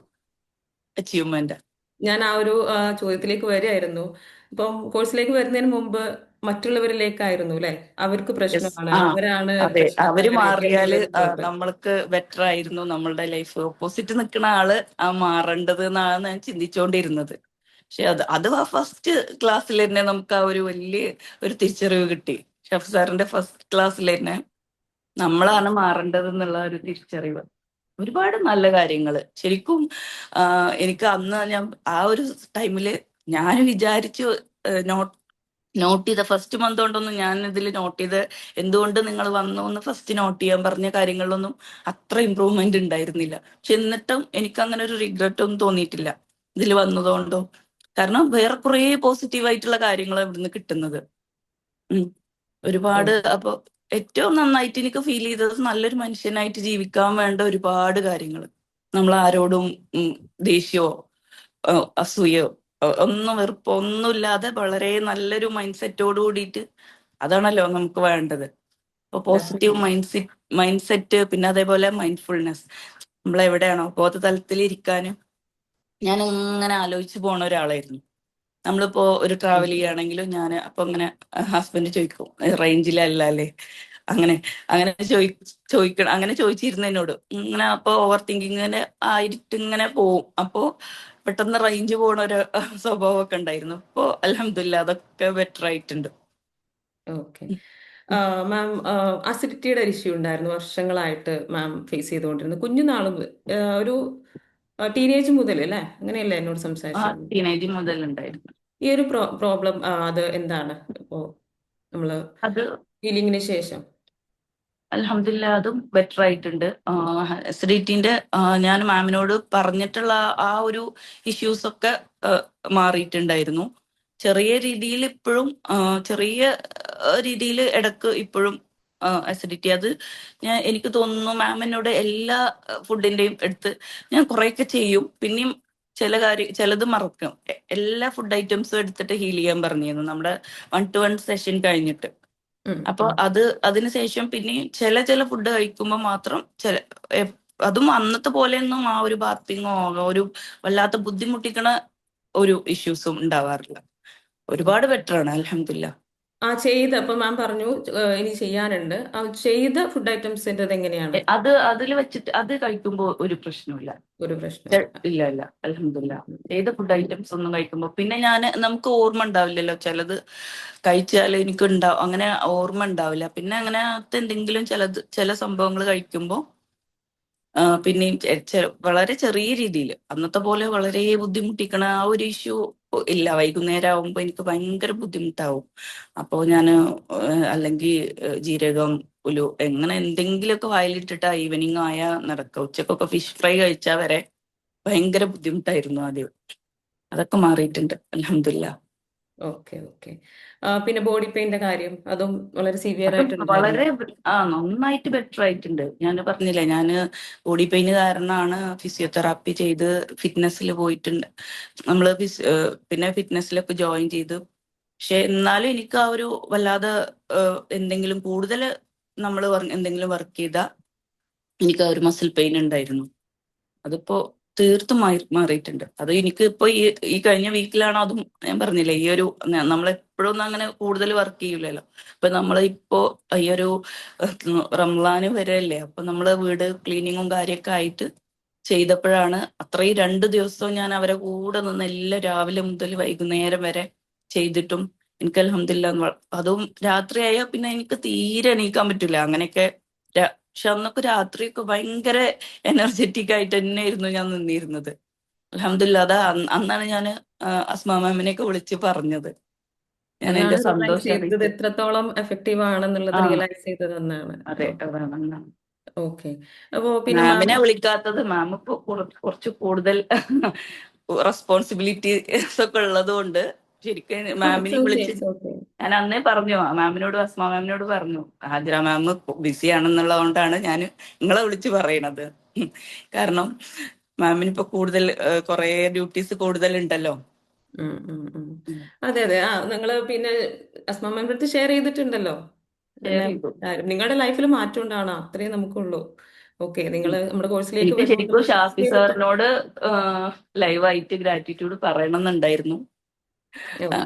അച്ചീവ്മെന്റ്. ഞാൻ ആ ഒരു ചോദ്യത്തിലേക്ക് വരികയായിരുന്നു. ഇപ്പം കോഴ്സിലേക്ക് വരുന്നതിന് മുമ്പ് മറ്റുള്ളവരിലേക്കായിരുന്നു അല്ലെ? അവർക്ക് യെസ്. പ്രശ്നമാണ്, ആ അവരാണ് അതെ, അവര് പ്രശ്നക്കാര് മാറിയാല് എന്നുള്ളൊരു തോട്ട്. നമ്മൾക്ക് ബെറ്റർ ആയിരുന്നു നമ്മളുടെ ലൈഫ്. ഓപ്പോസിറ്റ് നിൽക്കുന്ന ആള് മാറേണ്ടത് എന്നാണ് ഞാൻ ചിന്തിച്ചുകൊണ്ടിരുന്നത്. പക്ഷെ അത് ഫസ്റ്റ് ക്ലാസ്സിൽ തന്നെ നമുക്ക് ആ ഒരു വലിയ ഒരു തിരിച്ചറിവ് കിട്ടി. ഷഫ് സാറിന്റെ ഫസ്റ്റ് ക്ലാസ്സിൽ തന്നെ നമ്മളാണ് മാറേണ്ടത് എന്നുള്ള ഒരു തിരിച്ചറിവ്. ഒരുപാട് നല്ല കാര്യങ്ങള് ശരിക്കും. എനിക്ക് അന്ന് ഞാൻ ആ ഒരു ടൈമില് ഞാൻ വിചാരിച്ചു, നോട്ട് ചെയ്ത ഫസ്റ്റ് മന്ത് കൊണ്ടൊന്നും ഞാൻ ഇതിൽ നോട്ട് ചെയ്ത് എന്തുകൊണ്ട് നിങ്ങൾ വന്നു എന്ന് ഫസ്റ്റ് നോട്ട് ചെയ്യാൻ പറഞ്ഞ കാര്യങ്ങളിലൊന്നും അത്ര ഇമ്പ്രൂവ്മെന്റ് ഉണ്ടായിരുന്നില്ല. പക്ഷെ എന്നിട്ടും എനിക്ക് അങ്ങനെ ഒരു റിഗ്രറ്റ് ഒന്നും തോന്നിയിട്ടില്ല ഇതിൽ വന്നതുകൊണ്ടോ. കാരണം വേറെ കുറെ പോസിറ്റീവ് ആയിട്ടുള്ള കാര്യങ്ങളാണ് ഇവിടുന്ന് കിട്ടുന്നത്. ഉം. ഓ, ഒരുപാട്. അപ്പൊ ഏറ്റവും നന്നായിട്ട് എനിക്ക് ഫീൽ ചെയ്തത് നല്ലൊരു മനുഷ്യനായിട്ട് ജീവിക്കാൻ വേണ്ട ഒരുപാട് കാര്യങ്ങൾ. നമ്മൾ ആരോടും ദേഷ്യമോ അസൂയോ ഒന്നും വെറുപ്പോ ഒന്നുമില്ലാതെ വളരെ നല്ലൊരു മൈൻഡ് സെറ്റോട് കൂടിയിട്ട്, അതാണല്ലോ നമുക്ക് വേണ്ടത്. അപ്പൊ പോസിറ്റീവ് ഡെഫിനറ്റ്ലി. മൈൻഡ് സെറ്റ്, പിന്നെ അതേപോലെ മൈൻഡ്ഫുൾനെസ്. നമ്മൾ എവിടെയാണോ ബോധതലത്തിൽ ഇരിക്കാനും ഞാൻ ഇങ്ങനെ ആലോചിച്ച് പോണ ഒരാളായിരുന്നു. നമ്മളിപ്പോ ഒരു ട്രാവൽ ചെയ്യുകയാണെങ്കിലും ഞാൻ അപ്പൊ ഇങ്ങനെ ഹസ്ബൻഡ് ചോദിക്കും, റേഞ്ചിലല്ല അല്ലേ, അങ്ങനെ അങ്ങനെ ചോദിക്കണം, അങ്ങനെ ചോദിച്ചിരുന്നു എന്നോട്. ഇങ്ങനെ അപ്പൊ ഓവർ തിങ്കിങ്ങിന് ആയിട്ട് ഇങ്ങനെ പോവും. അപ്പോ പെട്ടെന്ന് റേഞ്ച് പോണ ഒരു സ്വഭാവമൊക്കെ ഉണ്ടായിരുന്നു. ഇപ്പോ അൽഹംദുലില്ലാ അതൊക്കെ ബെറ്റർ ആയിട്ടുണ്ട്. ഓക്കെ. മാം, അസിഡിറ്റിയുടെ ഒരു ഇഷ്യൂ ഉണ്ടായിരുന്നു വർഷങ്ങളായിട്ട് മാം ഫേസ് ചെയ്തുകൊണ്ടിരുന്നു കുഞ്ഞുനാൾ മുതൽ, ഒരു ടീനേജ് മുതൽ അല്ലേ? അങ്ങനെയല്ലേ എന്നോട് ആ സംസാരിച്ചിരുന്നു? ടീനേജ് മുതൽ ഉണ്ടായിരുന്നു ഈ ഒരു പ്രോബ്ലം അത് എന്താണ് ഇപ്പോ നമ്മള് അത്. ഹീലിംഗിന് ശേഷം? അൽഹംദുലില്ലാ അതും ബെറ്റർ ആയിട്ടുണ്ട്. എസ്ഡിറ്റിന്റെ ഞാൻ മാമിനോട് പറഞ്ഞിട്ടുള്ള ആ ഒരു ഇഷ്യൂസ് ഒക്കെ മാറിയിട്ടുണ്ടായിരുന്നു. ചെറിയ രീതിയിൽ ഇപ്പോഴും, ചെറിയ രീതിയിൽ ഇടക്ക് ഇപ്പോഴും അസിഡിറ്റി. അത് എനിക്ക് തോന്നുന്നു മാം എന്നോട് എല്ലാ ഫുഡിന്റെയും എടുത്ത് ഞാൻ കുറെയൊക്കെ ചെയ്യും, പിന്നെയും ചിലത് മറക്കും. എല്ലാ ഫുഡ് ഐറ്റംസും എടുത്തിട്ട് ഹീൽ ചെയ്യാൻ പറഞ്ഞിരുന്നു നമ്മുടെ 1-to-1 സെഷൻ കഴിഞ്ഞിട്ട്. ഉം, അപ്പൊ ഉം. അതിനുശേഷം പിന്നെ ചില ഫുഡ് കഴിക്കുമ്പോൾ മാത്രം അതും അന്നത്തെ പോലെയൊന്നും ആ ഒരു ബാത്തിങ്ങോ ഒരു വല്ലാത്ത ബുദ്ധിമുട്ടിക്കണ ഒരു ഇഷ്യൂസും ഉണ്ടാവാറില്ല. ഒരുപാട് ബെറ്റർ ആണ് അൽഹംദുലില്ലാ. ഇപ്പൊ മാം പറഞ്ഞു ഇനി ചെയ്യാനുണ്ട്. ആ ചെയ്ത ഫുഡ് ഐറ്റംസിന്റെ എങ്ങനെയാണ്? അതിൽ വെച്ചിട്ട് അത് കഴിക്കുമ്പോൾ ഒരു പ്രശ്നമില്ല. ഒരു പ്രശ്നമില്ല. ഇല്ല ഇല്ല അൽഹംദുലില്ലാ. ഉം, ചെയ്ത ഫുഡ് ഐറ്റംസ് ഒന്നും കഴിക്കുമ്പോൾ പിന്നെ നമുക്ക് ഓർമ്മ ഉണ്ടാവില്ലല്ലോ ചിലത് കഴിച്ചാൽ എനിക്ക് ഉണ്ടാവും, അങ്ങനെ ഓർമ്മ ഉണ്ടാവില്ല. പിന്നെ അങ്ങനെ എന്തെങ്കിലും ചില സംഭവങ്ങൾ കഴിക്കുമ്പോൾ പിന്നെയും വളരെ ചെറിയ രീതിയിൽ അന്നത്തെ പോലെ വളരെ ബുദ്ധിമുട്ടിക്കണ ആ ഒരു ഇഷ്യൂ ഇല്ല. വൈകുന്നേരം ആവുമ്പോ എനിക്ക് ഭയങ്കര ബുദ്ധിമുട്ടാവും. അപ്പോ ഞാൻ അല്ലെങ്കിൽ ജീരകം ഉലു എങ്ങനെ എന്തെങ്കിലുമൊക്കെ വായിലിട്ടിട്ട് ഈവനിങ് ആയാൽ നടക്കുക. ഉച്ചക്കൊക്കെ ഫിഷ് ഫ്രൈ കഴിച്ചാൽ വരെ ഭയങ്കര ബുദ്ധിമുട്ടായിരുന്നു ആദ്യം. അതൊക്കെ മാറിയിട്ടുണ്ട് അൽഹംദുലില്ലാ. Okay, okay. പിന്നെ ബോഡി പെയിന്റെ കാര്യം അതും വളരെ സിവിയർ അത് ആയിട്ടുണ്ടായിരുന്നു. വളരെ നന്നായിട്ട് ബെറ്റർ ആയിട്ടുണ്ട്. ഞാൻ പറഞ്ഞില്ലേ, ഞാൻ ബോഡി പെയിന് കാരണമാണ് ഫിസിയോതെറാപ്പി ചെയ്ത് ഫിറ്റ്നസ്സിൽ പോയിട്ടുണ്ട്. നമ്മള് പിന്നെ ഫിറ്റ്നസ്സിലൊക്കെ ജോയിൻ ചെയ്ത്. പക്ഷെ എന്നാലും എനിക്ക് ആ ഒരു വല്ലാതെ എന്തെങ്കിലും കൂടുതൽ നമ്മൾ എന്തെങ്കിലും വർക്ക് ചെയ്താൽ എനിക്ക് ആ ഒരു മസിൽ പെയിൻ ഉണ്ടായിരുന്നു. അതിപ്പോ തീർത്തും മാറിയിട്ടുണ്ട്. അത് എനിക്ക് ഇപ്പൊ ഈ കഴിഞ്ഞ വീക്കിലാണ് അതും. ഞാൻ പറഞ്ഞില്ലേ, ഈ ഒരു നമ്മളെപ്പോഴും ഒന്നും അങ്ങനെ കൂടുതൽ വർക്ക് ചെയ്യൂലല്ലോ. ഇപ്പൊ ഇപ്പോ ഈ ഒരു റംസാന് വരെയല്ലേ, അപ്പൊ നമ്മള് വീട് ക്ലീനിങ്ങും കാര്യമൊക്കെ ആയിട്ട് ചെയ്തപ്പോഴാണ് അത്രയും 2 ദിവസവും ഞാൻ അവരെ കൂടെ നിന്ന് എല്ലാം രാവിലെ മുതൽ വൈകുന്നേരം വരെ ചെയ്തിട്ടും എനിക്ക് അൽഹംദുലില്ലാ അതും രാത്രിയായ പിന്നെ എനിക്ക് തീരെ എണീക്കാൻ പറ്റില്ല. അങ്ങനെയൊക്കെ പക്ഷെ അന്നൊക്കെ രാത്രിയൊക്കെ ഭയങ്കര എനർജറ്റിക് ആയിട്ട് തന്നെയായിരുന്നു ഞാൻ നിന്നിരുന്നത്. അൽഹംദുലില്ലാ അതാ അന്നാണ് ഞാൻ അസ്മാ മാമിനെയൊക്കെ വിളിച്ച് പറഞ്ഞത്. ഞാൻ അതാണ് എന്റെ റിയലൈസ് സന്തോഷം ചെയ്തത് അറിയിച്ചത്. എത്രത്തോളം എഫക്റ്റീവ് ആണെന്നുള്ളത് ആ റിയലൈസ് ചെയ്തത് എന്നാണ്. അതെ അതാണ്. ഓക്കെ. അപ്പോ പിന്നെ മാം, മാമിനെ വിളിക്കാത്തത്, മാം ഇപ്പൊ കുറച്ച് കൂടുതൽ റെസ്പോൺസിബിലിറ്റീസ് ഒക്കെ ഉള്ളത് കൊണ്ട് ശരിക്കും ഇറ്റ്സ് മാമിനെ ഓക്കെ, വിളിച്ച് ഇറ്റ്സ് ഓക്കെ. ഞാൻ അന്നേ പറഞ്ഞു മാമിനോട്, അസ്മാ മാമിനോട് പറഞ്ഞു, ഹാജിറ മാം ബിസി ആണെന്നുള്ളത് കൊണ്ടാണ് ഞാൻ നിങ്ങളെ വിളിച്ച് പറയണത്. കാരണം മാമിന് ഇപ്പൊ കൂടുതൽ കുറെ ഡ്യൂട്ടീസ് കൂടുതൽ ഉണ്ടല്ലോ. ഉം, ഉം, ഉം. അതെ, അതെ. നിങ്ങള് പിന്നെ അസ്മാമ്മയുടെ അടുത്ത് ഷെയർ ചെയ്തിട്ടുണ്ടല്ലോ ഷെയർ എല്ലാ ചെയ്തു. കാര്യം. നിങ്ങളുടെ ലൈഫിൽ മാറ്റം ഉണ്ടാവണം, അത്രയും നമുക്കുള്ളൂ. ഓക്കെ, നിങ്ങൾ ഉം. നമ്മുടെ കോഴ്സിലേക്ക് എനിക്ക് വരുമ്പോൾ ശരിക്കും ഷാഫി ചെയ്തിട്ട്. സാറിനോട് ലൈവായിട്ട് ഗ്രാറ്റിറ്റ്യൂഡ് പറയണം എന്നുണ്ടായിരുന്നു. ഓ, ആ,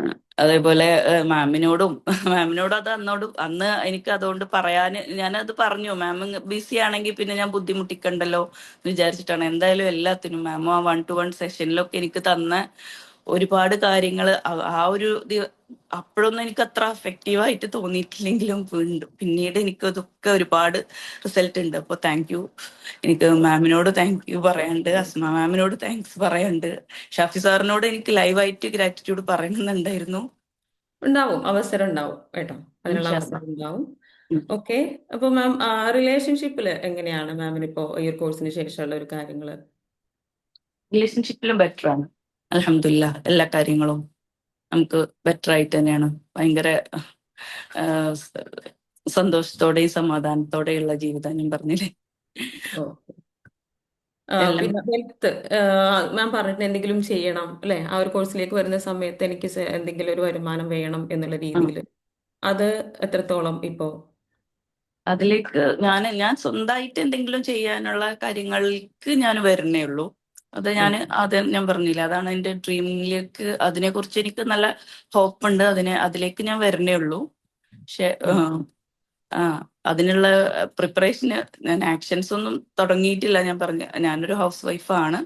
അതേപോലെ മാമിനോടും മാമിനോട് അത് അന്ന് എനിക്ക് അതുകൊണ്ട് ഞാനത് പറഞ്ഞു, മാം ബിസി ആണെങ്കിൽ പിന്നെ ഞാൻ ബുദ്ധിമുട്ടിക്കണ്ടല്ലോ എന്ന് വിചാരിച്ചിട്ടാണ്. എന്തായാലും എല്ലാത്തിനും മാം ആ 1-to-1 സെഷനിലൊക്കെ എനിക്ക് തന്ന ഒരുപാട് കാര്യങ്ങൾ ആ ഒരു അപ്പോഴൊന്നും എനിക്ക് അത്ര അഫക്റ്റീവായിട്ട് തോന്നിയിട്ടില്ലെങ്കിലും പിന്നീട് എനിക്ക് അതൊക്കെ ഒരുപാട് റിസൾട്ട് ഉണ്ട്. അപ്പൊ താങ്ക് യു. എനിക്ക് മാമിനോട് താങ്ക് യു പറയാണ്ട്, അസ്മ മാമിനോട് താങ്ക്സ് പറയാണ്ട്, ഷാഫി സാറിനോട് എനിക്ക് ലൈവായിട്ട് ഗ്രാറ്റിറ്റ്യൂഡ് പറയണമെന്നുണ്ടായിരുന്നു. ഉണ്ടാവും, അവസരം ഉണ്ടാവും കേട്ടോ, അതിനുള്ള ഇൻഷാ അല്ലാ. അവസരം ഉണ്ടാവും. ഓക്കെ. അപ്പൊ മാം, റിലേഷൻഷിപ്പിൽ എങ്ങനെയാണ് മാമിന് ഇപ്പോ ഈ ഒരു കോഴ്സിന് ശേഷമുള്ള ഒരു കാര്യങ്ങള്? റിലേഷൻഷിപ്പിലും ബെറ്റർ ആണ്, അൽഹംദുലില്ലാ. എല്ലാ കാര്യങ്ങളും നമുക്ക് ബെറ്റർ ആയിട്ട് തന്നെയാണ്. ഭയങ്കര ആ, സ- സന്തോഷത്തോടെയും സമാധാനത്തോടെയുള്ള ജീവിതം ഞാൻ പറഞ്ഞില്ലേ. ഓ. എല്ലാം പിന്നെ ഹെൽത്ത്, മാം പറഞ്ഞിട്ട് എന്തെങ്കിലും ചെയ്യണം അല്ലെ, ആ ഒരു കോഴ്സിലേക്ക് വരുന്ന സമയത്ത് എനിക്ക് എന്തെങ്കിലും ഒരു വരുമാനം വേണം എന്നുള്ള ആ, രീതിയിൽ, അത് എത്രത്തോളം ഇപ്പോ? അതിലേക്ക് ഞാൻ സ്വന്തമായിട്ട് എന്തെങ്കിലും ചെയ്യാനുള്ള കാര്യങ്ങൾക്ക് ഞാൻ വരുന്നേ ഉള്ളൂ. അത് ഞാൻ പറഞ്ഞില്ല, അതാണ് എന്റെ ഡ്രീമിലേക്ക്. അതിനെക്കുറിച്ച് എനിക്ക് നല്ല ഹോപ്പ് ഉണ്ട്. അതിലേക്ക് ഞാൻ വരുന്നേ ഉള്ളൂ. പക്ഷെ ആ അതിനുള്ള പ്രിപ്പറേഷന് ഞാൻ ആക്ഷൻസ് ഒന്നും തുടങ്ങിയിട്ടില്ല. ഞാനൊരു ഹൗസ് വൈഫാണ്.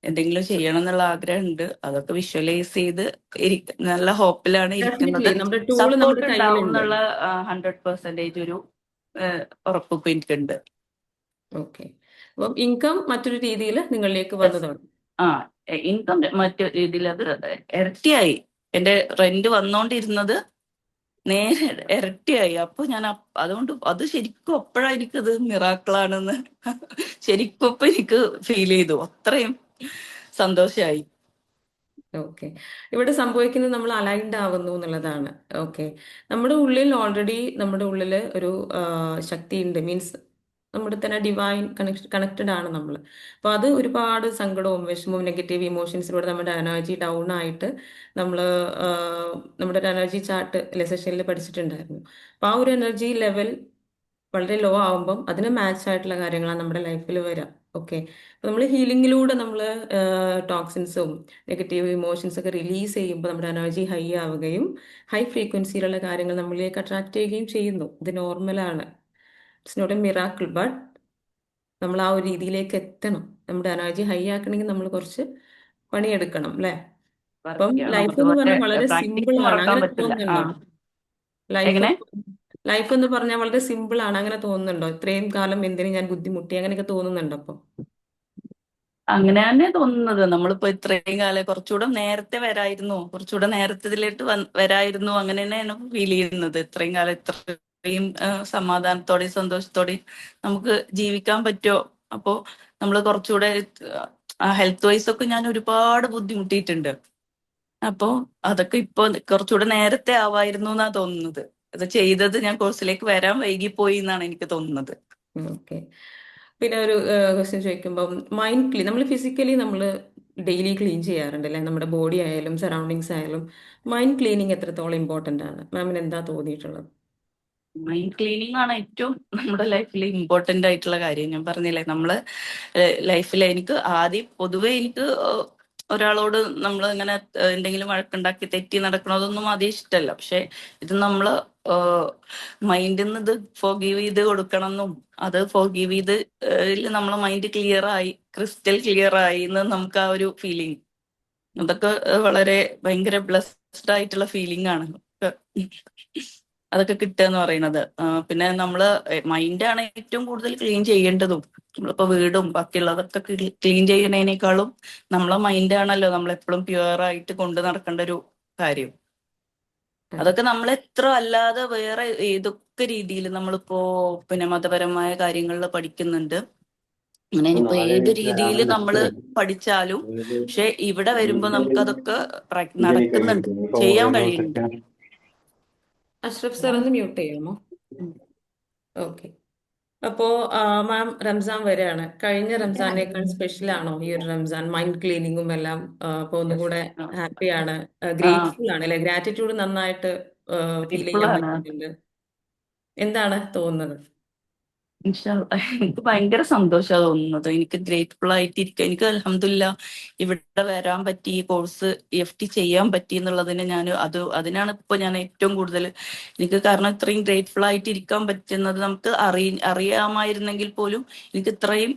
എന്തെങ്കിലും ചെയ്യണം എന്നുള്ള ആഗ്രഹമുണ്ട്. അതൊക്കെ വിഷ്വലൈസ് ചെയ്ത് നല്ല ഹോപ്പിലാണ് ഇരിക്കുന്നത്. ഡെഫിനറ്റ്ലി നമ്മുടെ ടൂള് സപ്പോർട്ട് നമ്മുടെ ഉണ്ടാവും കയ്യിലുണ്ട്. എന്നുള്ള 100% ഒരു ഉറപ്പിപ്പ് എനിക്കുണ്ട്. ഓക്കെ. അപ്പം ഇൻകം മറ്റൊരു രീതിയിൽ നിങ്ങളിലേക്ക് Yes. വന്നതാണ്. ആ ഇൻകം മറ്റു രീതിയിൽ അത് ഇരട്ടിയായി. എന്റെ റെന്റ് വന്നോണ്ടിരുന്നത് നേരെ ഇരട്ടിയായി. അപ്പൊ അതുകൊണ്ട് അത് ശരിക്കും അപ്പോഴാണ് എനിക്കത് മിറാക്കിളാണെന്ന് ശരിക്കും ഇപ്പൊ എനിക്ക് ഫീൽ ചെയ്തു. അത്രയും സന്തോഷായി. ഓക്കെ. ഇവിടെ സംഭവിക്കുന്നത് നമ്മൾ അലൈൻഡ് ആവുന്നു എന്നുള്ളതാണ്. ഓക്കെ. നമ്മുടെ ഉള്ളിൽ ഒരു ശക്തി ഉണ്ട്, മീൻസ് നമ്മുടെ തന്നെ ഡിവൈൻ കണക്റ്റഡ് ആണ് നമ്മൾ. അപ്പോൾ അത് ഒരുപാട് സങ്കടവും വിഷമവും നെഗറ്റീവ് ഇമോഷൻസിലൂടെ നമ്മുടെ എനർജി ഡൗൺ ആയിട്ട് നമ്മൾ, നമ്മുടെ ഒരു എനർജി ചാർട്ട് സെഷനിൽ പഠിച്ചിട്ടുണ്ടായിരുന്നു. അപ്പോൾ ആ ഒരു എനർജി ലെവൽ വളരെ ലോ ആവുമ്പം അതിന് മാച്ച് ആയിട്ടുള്ള കാര്യങ്ങളാണ് നമ്മുടെ ലൈഫിൽ വരിക. ഓക്കെ. അപ്പോൾ നമ്മൾ ഹീലിംഗിലൂടെ നമ്മൾ ടോക്സിൻസും നെഗറ്റീവ് ഇമോഷൻസ് ഒക്കെ റിലീസ് ചെയ്യുമ്പോൾ നമ്മുടെ എനർജി ഹൈ ആവുകയും ഹൈ ഫ്രീക്വൻസിയിലുള്ള കാര്യങ്ങൾ നമ്മളിലേക്ക് അട്രാക്ട് ചെയ്യുകയും ചെയ്യുന്നു. ഇത് നോർമലാണ്. It's not a miracle, but നമ്മൾ ആ ഒരു രീതിയിലേക്ക് എത്തണം. നമ്മുടെ എനർജി ഹൈ ആക്കണമെങ്കിൽ നമ്മൾ കുറച്ച് പണിയെടുക്കണം അല്ലേ? അപ്പം വർക്ക് ചെയ്യണം. ലൈഫ് എന്ന് അതുപോലെ പറഞ്ഞാൽ വളരെ പ്രാക്ടീസ് സിമ്പിൾ ആണ്, മറക്കാൻ അങ്ങനെ പറ്റില്ല. തോന്നുന്നുണ്ടോ? ലൈഫ് എങ്ങനെ? ലൈഫ് എന്ന് പറഞ്ഞാൽ വളരെ സിമ്പിൾ ആണ്, അങ്ങനെ തോന്നുന്നുണ്ടോ? ഇത്രയും കാലം എന്തിനു ഞാൻ ബുദ്ധിമുട്ടി, അങ്ങനെയൊക്കെ തോന്നുന്നുണ്ടോ അപ്പൊ? അങ്ങനെ തന്നെ തോന്നുന്നത്. നമ്മളിപ്പോ ഇത്രയും കാലം കുറച്ചുകൂടെ നേരത്തെ വരായിരുന്നു, കുറച്ചുകൂടെ നേരത്തെ ഇതിലേക്ക് വരായിരുന്നു, അങ്ങനെ തന്നെയാണ് ഫീൽ ചെയ്യുന്നത്. ഇത്രയും കാലം ഇത്രയും സമാധാനത്തോടെയും സന്തോഷത്തോടെയും നമുക്ക് ജീവിക്കാൻ പറ്റുമോ? അപ്പോ നമ്മൾ കുറച്ചുകൂടെ ഹെൽത്ത് വൈസ് ഒക്കെ ഞാൻ ഒരുപാട് ബുദ്ധിമുട്ടിയിട്ടുണ്ട്. അപ്പോ അതൊക്കെ ഇപ്പൊ കുറച്ചുകൂടെ നേരത്തെ ആവായിരുന്നു എന്നാ തോന്നുന്നത്. ഇത് ചെയ്തത് ഞാൻ കോഴ്സിലേക്ക് വരാൻ വൈകിപ്പോയി എന്നാണ് എനിക്ക് തോന്നുന്നത്. ഓക്കെ. പിന്നെ ഒരു ക്വസ്റ്റ്യൻ ചോദിക്കുമ്പോൾ, മൈൻഡ് ക്ലീൻ, നമ്മൾ ഫിസിക്കലി നമ്മൾ ഡെയിലി ക്ലീൻ ചെയ്യാറുണ്ട് അല്ലേ, നമ്മുടെ ബോഡി ആയാലും സറൗണ്ടിങ്സ് ആയാലും. മൈൻഡ് ക്ലീനിങ് എത്രത്തോളം ഇമ്പോർട്ടൻ്റ് ആണ് മാമിന് എന്താ തോന്നിയിട്ടുള്ളത്? മൈൻഡ് ക്ലീനിങ് ആണ് ഏറ്റവും നമ്മുടെ ലൈഫിൽ ഇമ്പോർട്ടന്റ് ആയിട്ടുള്ള കാര്യം. ഞാൻ പറഞ്ഞില്ലേ, നമ്മള് ലൈഫിൽ എനിക്ക് ആദ്യം പൊതുവെ എനിക്ക് ഒരാളോട് നമ്മൾ ഇങ്ങനെ എന്തെങ്കിലും വഴക്കുണ്ടാക്കി തെറ്റി നടക്കണതൊന്നും ആദ്യം ഇഷ്ടമല്ല. പക്ഷെ ഇത് നമ്മള് മൈൻഡിൽ നിന്ന് ഇത് ഫോർഗീവ് ചെയ്ത് കൊടുക്കണം എന്നും, അത് ഫോർഗീവ് ചെയ്ത് നമ്മളെ മൈൻഡ് ക്ലിയർ ആയി, ക്രിസ്റ്റൽ ക്ലിയർ ആയി എന്ന് നമുക്ക് ആ ഒരു ഫീലിംഗ്, അതൊക്കെ വളരെ ഭയങ്കര ബ്ലെസ്ഡ് ആയിട്ടുള്ള ഫീലിംഗ് ആണ്. അതൊക്കെ കിട്ടുക എന്ന് പറയുന്നത്. പിന്നെ നമ്മള് മൈൻഡാണ് ഏറ്റവും കൂടുതൽ ക്ലീൻ ചെയ്യേണ്ടതും. നമ്മളിപ്പോ വീടും ബാക്കിയുള്ളതൊക്കെ ക്ലീൻ ചെയ്യണേനേക്കാളും നമ്മളെ മൈൻഡാണല്ലോ നമ്മളെപ്പോഴും പ്യുവർ ആയിട്ട് കൊണ്ട് നടക്കേണ്ട ഒരു കാര്യം. അതെ. അതൊക്കെ നമ്മൾ എത്ര അല്ലാതെ വേറെ ഏതൊക്കെ രീതിയിൽ നമ്മളിപ്പോ പിന്നെ മതപരമായ കാര്യങ്ങളിൽ പഠിക്കുന്നുണ്ട്. അങ്ങനെ ഇനിയിപ്പോ ഏത് രീതിയിൽ നമ്മൾ പഠിച്ചാലും, പക്ഷെ ഇവിടെ വരുമ്പോ നമുക്കതൊക്കെ നടക്കുന്നുണ്ട്, ചെയ്യാൻ കഴിയുന്നുണ്ട്. അഷ്റഫ് സാർ ഒന്ന് മ്യൂട്ട് ചെയ്യാമോ? ഓക്കെ. അപ്പോ മാം, റംസാൻ വരെയാണ്. കഴിഞ്ഞ റംസാനേക്കാൾ സ്പെഷ്യൽ ആണോ ഈ ഒരു റംസാൻ? മൈൻഡ് ക്ലീനിങ്ങും എല്ലാം അപ്പൊ ഒന്നുകൂടെ ഹാപ്പിയാണ്, ആ ഗ്രേറ്റ്ഫുൾ ആണ് അല്ലെ, ഗ്രാറ്റിറ്റ്യൂഡ് നന്നായിട്ട് ഫീൽ ചെയ്യാൻ ഇപ്പോഴാണ് പറ്റുന്നുണ്ട്. എന്താണ് തോന്നുന്നത്? ഇൻഷാ അള്ളാ. എനിക്ക് ഭയങ്കര സന്തോഷമാണ് തോന്നുന്നത്. എനിക്ക് ഗ്രേറ്റ്ഫുൾ ആയിട്ടിരിക്കുക. എനിക്ക് അൽഹംദുലില്ലാ ഇവിടെ വരാൻ പറ്റി, ഈ കോഴ്സ് EFT ചെയ്യാൻ പറ്റി എന്നുള്ളതിന് അതിനാണ് ഇപ്പൊ ഞാൻ ഏറ്റവും കൂടുതൽ എനിക്ക്, കാരണം ഇത്രയും ഗ്രേറ്റ്ഫുൾ ആയിട്ട് ഇരിക്കാൻ പറ്റുന്നത് നമുക്ക് അറിയാമായിരുന്നെങ്കിൽ പോലും എനിക്ക് ഇത്രയും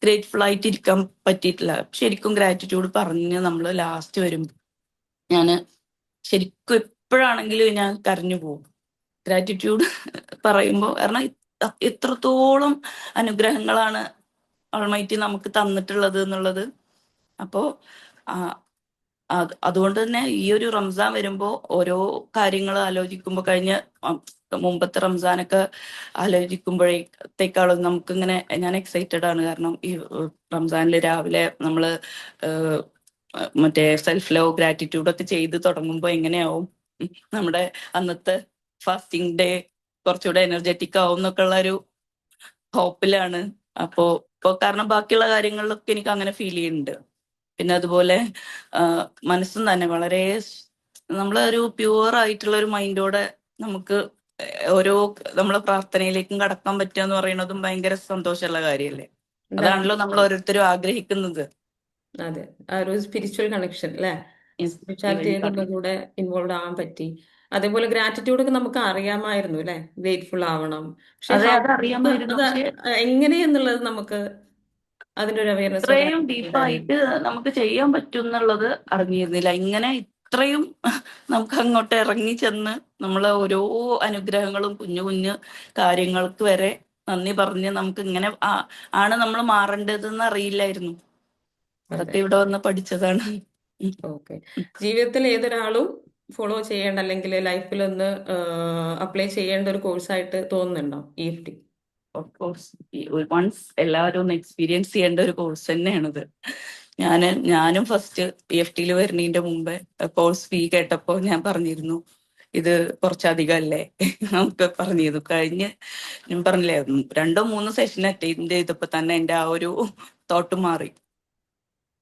ഗ്രേറ്റ്ഫുൾ ആയിട്ട് ഇരിക്കാൻ പറ്റിയിട്ടില്ല. ശരിക്കും ഗ്രാറ്റിറ്റ്യൂഡ് പറഞ്ഞ് നമ്മൾ ലാസ്റ്റ് വരും, ഞാന് ശരിക്കും എപ്പോഴാണെങ്കിലും ഞാൻ കരഞ്ഞു പോകും ഗ്രാറ്റിറ്റ്യൂഡ് പറയുമ്പോൾ. കാരണം എത്രത്തോളം അനുഗ്രഹങ്ങളാണ് ഓൾമൈറ്റി നമുക്ക് തന്നിട്ടുള്ളത് എന്നുള്ളത്. അപ്പോ ആ, അതുകൊണ്ട് തന്നെ ഈ ഒരു റംസാൻ വരുമ്പോ ഓരോ കാര്യങ്ങൾ ആലോചിക്കുമ്പോൾ, മുമ്പത്തെ റംസാനൊക്കെ ആലോചിക്കുമ്പോഴത്തേക്കാളും നമുക്കിങ്ങനെ ഞാൻ എക്സൈറ്റഡ് ആണ്. കാരണം ഈ റംസാനിൽ രാവിലെ നമ്മള് ഏഹ്, മറ്റേ സെൽഫ് ലവ് ഗ്രാറ്റിറ്റ്യൂഡ് ഒക്കെ ചെയ്ത് തുടങ്ങുമ്പോൾ എങ്ങനെയാവും നമ്മുടെ അന്നത്തെ ഫാസ്റ്റിംഗ് ഡേ കുറച്ചുകൂടെ എനർജറ്റിക് ആവും എന്നൊക്കെ ഉള്ള ഒരു ഹോപ്പിലാണ്. ഇപ്പൊ കാരണം ബാക്കിയുള്ള കാര്യങ്ങളിലൊക്കെ എനിക്ക് അങ്ങനെ ഫീൽ ചെയ്യുന്നുണ്ട്. പിന്നെ അതുപോലെ മനസ്സും തന്നെ വളരെ നമ്മളൊരു പ്യുവർ ആയിട്ടുള്ള ഒരു മൈൻഡോടെ നമുക്ക് ഓരോ നമ്മളെ പ്രാർത്ഥനയിലേക്കും കടക്കാൻ പറ്റുക എന്ന് പറയുന്നതും ഭയങ്കര സന്തോഷമുള്ള കാര്യമല്ലേ. അതാണല്ലോ നമ്മൾ ഡെഫിനറ്റ്ലി. ഓരോരുത്തരും ആഗ്രഹിക്കുന്നത്. അതെ, ആ ഒരു സ്പിരിച്വൽ കണക്ഷൻ അല്ലെ, സ്പിരിച്വാലിറ്റിയിൽ ഒന്നുകൂടെ ഇൻവോൾവ് ആവാൻ പറ്റി. അതേപോലെ ഗ്രാറ്റിറ്റ്യൂഡ് ഒക്കെ നമുക്ക് അറിയാമായിരുന്നു അല്ലെ, ഗ്രേറ്റ്ഫുൾ ആവണം. പക്ഷെ അതെ, ഹൗ അതറിയാമായിരുന്നു. അത് പക്ഷെ എങ്ങനെയെന്നുള്ളത് നമുക്ക് അതിന്റെ ഒരു അവയർനെസ്സോ ഇത്രയും കാര്യങ്ങളോ ഉണ്ടായിരുന്നു. ഡീപ്പായിട്ട് നമുക്ക് ചെയ്യാൻ പറ്റും എന്നുള്ളത് അറിഞ്ഞിരുന്നില്ല. ഇങ്ങനെ ഇത്രയും നമുക്ക് അങ്ങോട്ട് ഇറങ്ങി ചെന്ന് നമ്മളെ ഓരോ അനുഗ്രഹങ്ങളും കുഞ്ഞു കുഞ്ഞു കാര്യങ്ങൾക്ക് വരെ നന്ദി പറഞ്ഞ് നമുക്ക് ഇങ്ങനെ ആണ് നമ്മൾ മാറേണ്ടതെന്ന് അറിയില്ലായിരുന്നു. അതെ. അതൊക്കെ ഇവിടെ വന്ന് പഠിച്ചതാണ്. ഉം. ഓക്കെ. ജീവിതത്തിൽ ഏതൊരാളും ഫോളോ ചെയ്യേണ്ട അല്ലെങ്കിൽ ലൈഫിൽ ഒന്ന് അപ്ലൈ ചെയ്യേണ്ട ഒരു കോഴ്സായിട്ട് തോന്നുന്നുണ്ടോ EFT? ഓഫ് കോഴ്സ് വൺസ് എല്ലാവരും ഒന്ന് എക്സ്പീരിയൻസ് ചെയ്യേണ്ട ഒരു കോഴ്സ് തന്നെയാണിത്. ഞാനും ഫസ്റ്റ് EFT വരുന്നതിന്റെ മുമ്പേ കോഴ്സ് ഫീ കേട്ടപ്പോ ഞാൻ പറഞ്ഞിരുന്നു ഇത് കുറച്ചധികം അല്ലേ നമുക്ക് പറഞ്ഞിരുന്നു. ഞാൻ പറഞ്ഞില്ലേ, 2 3 സെഷൻ അറ്റൻഡ് ചെയ്തപ്പോ തന്നെ എന്റെ ആ ഒരു തോട്ട് മാറി.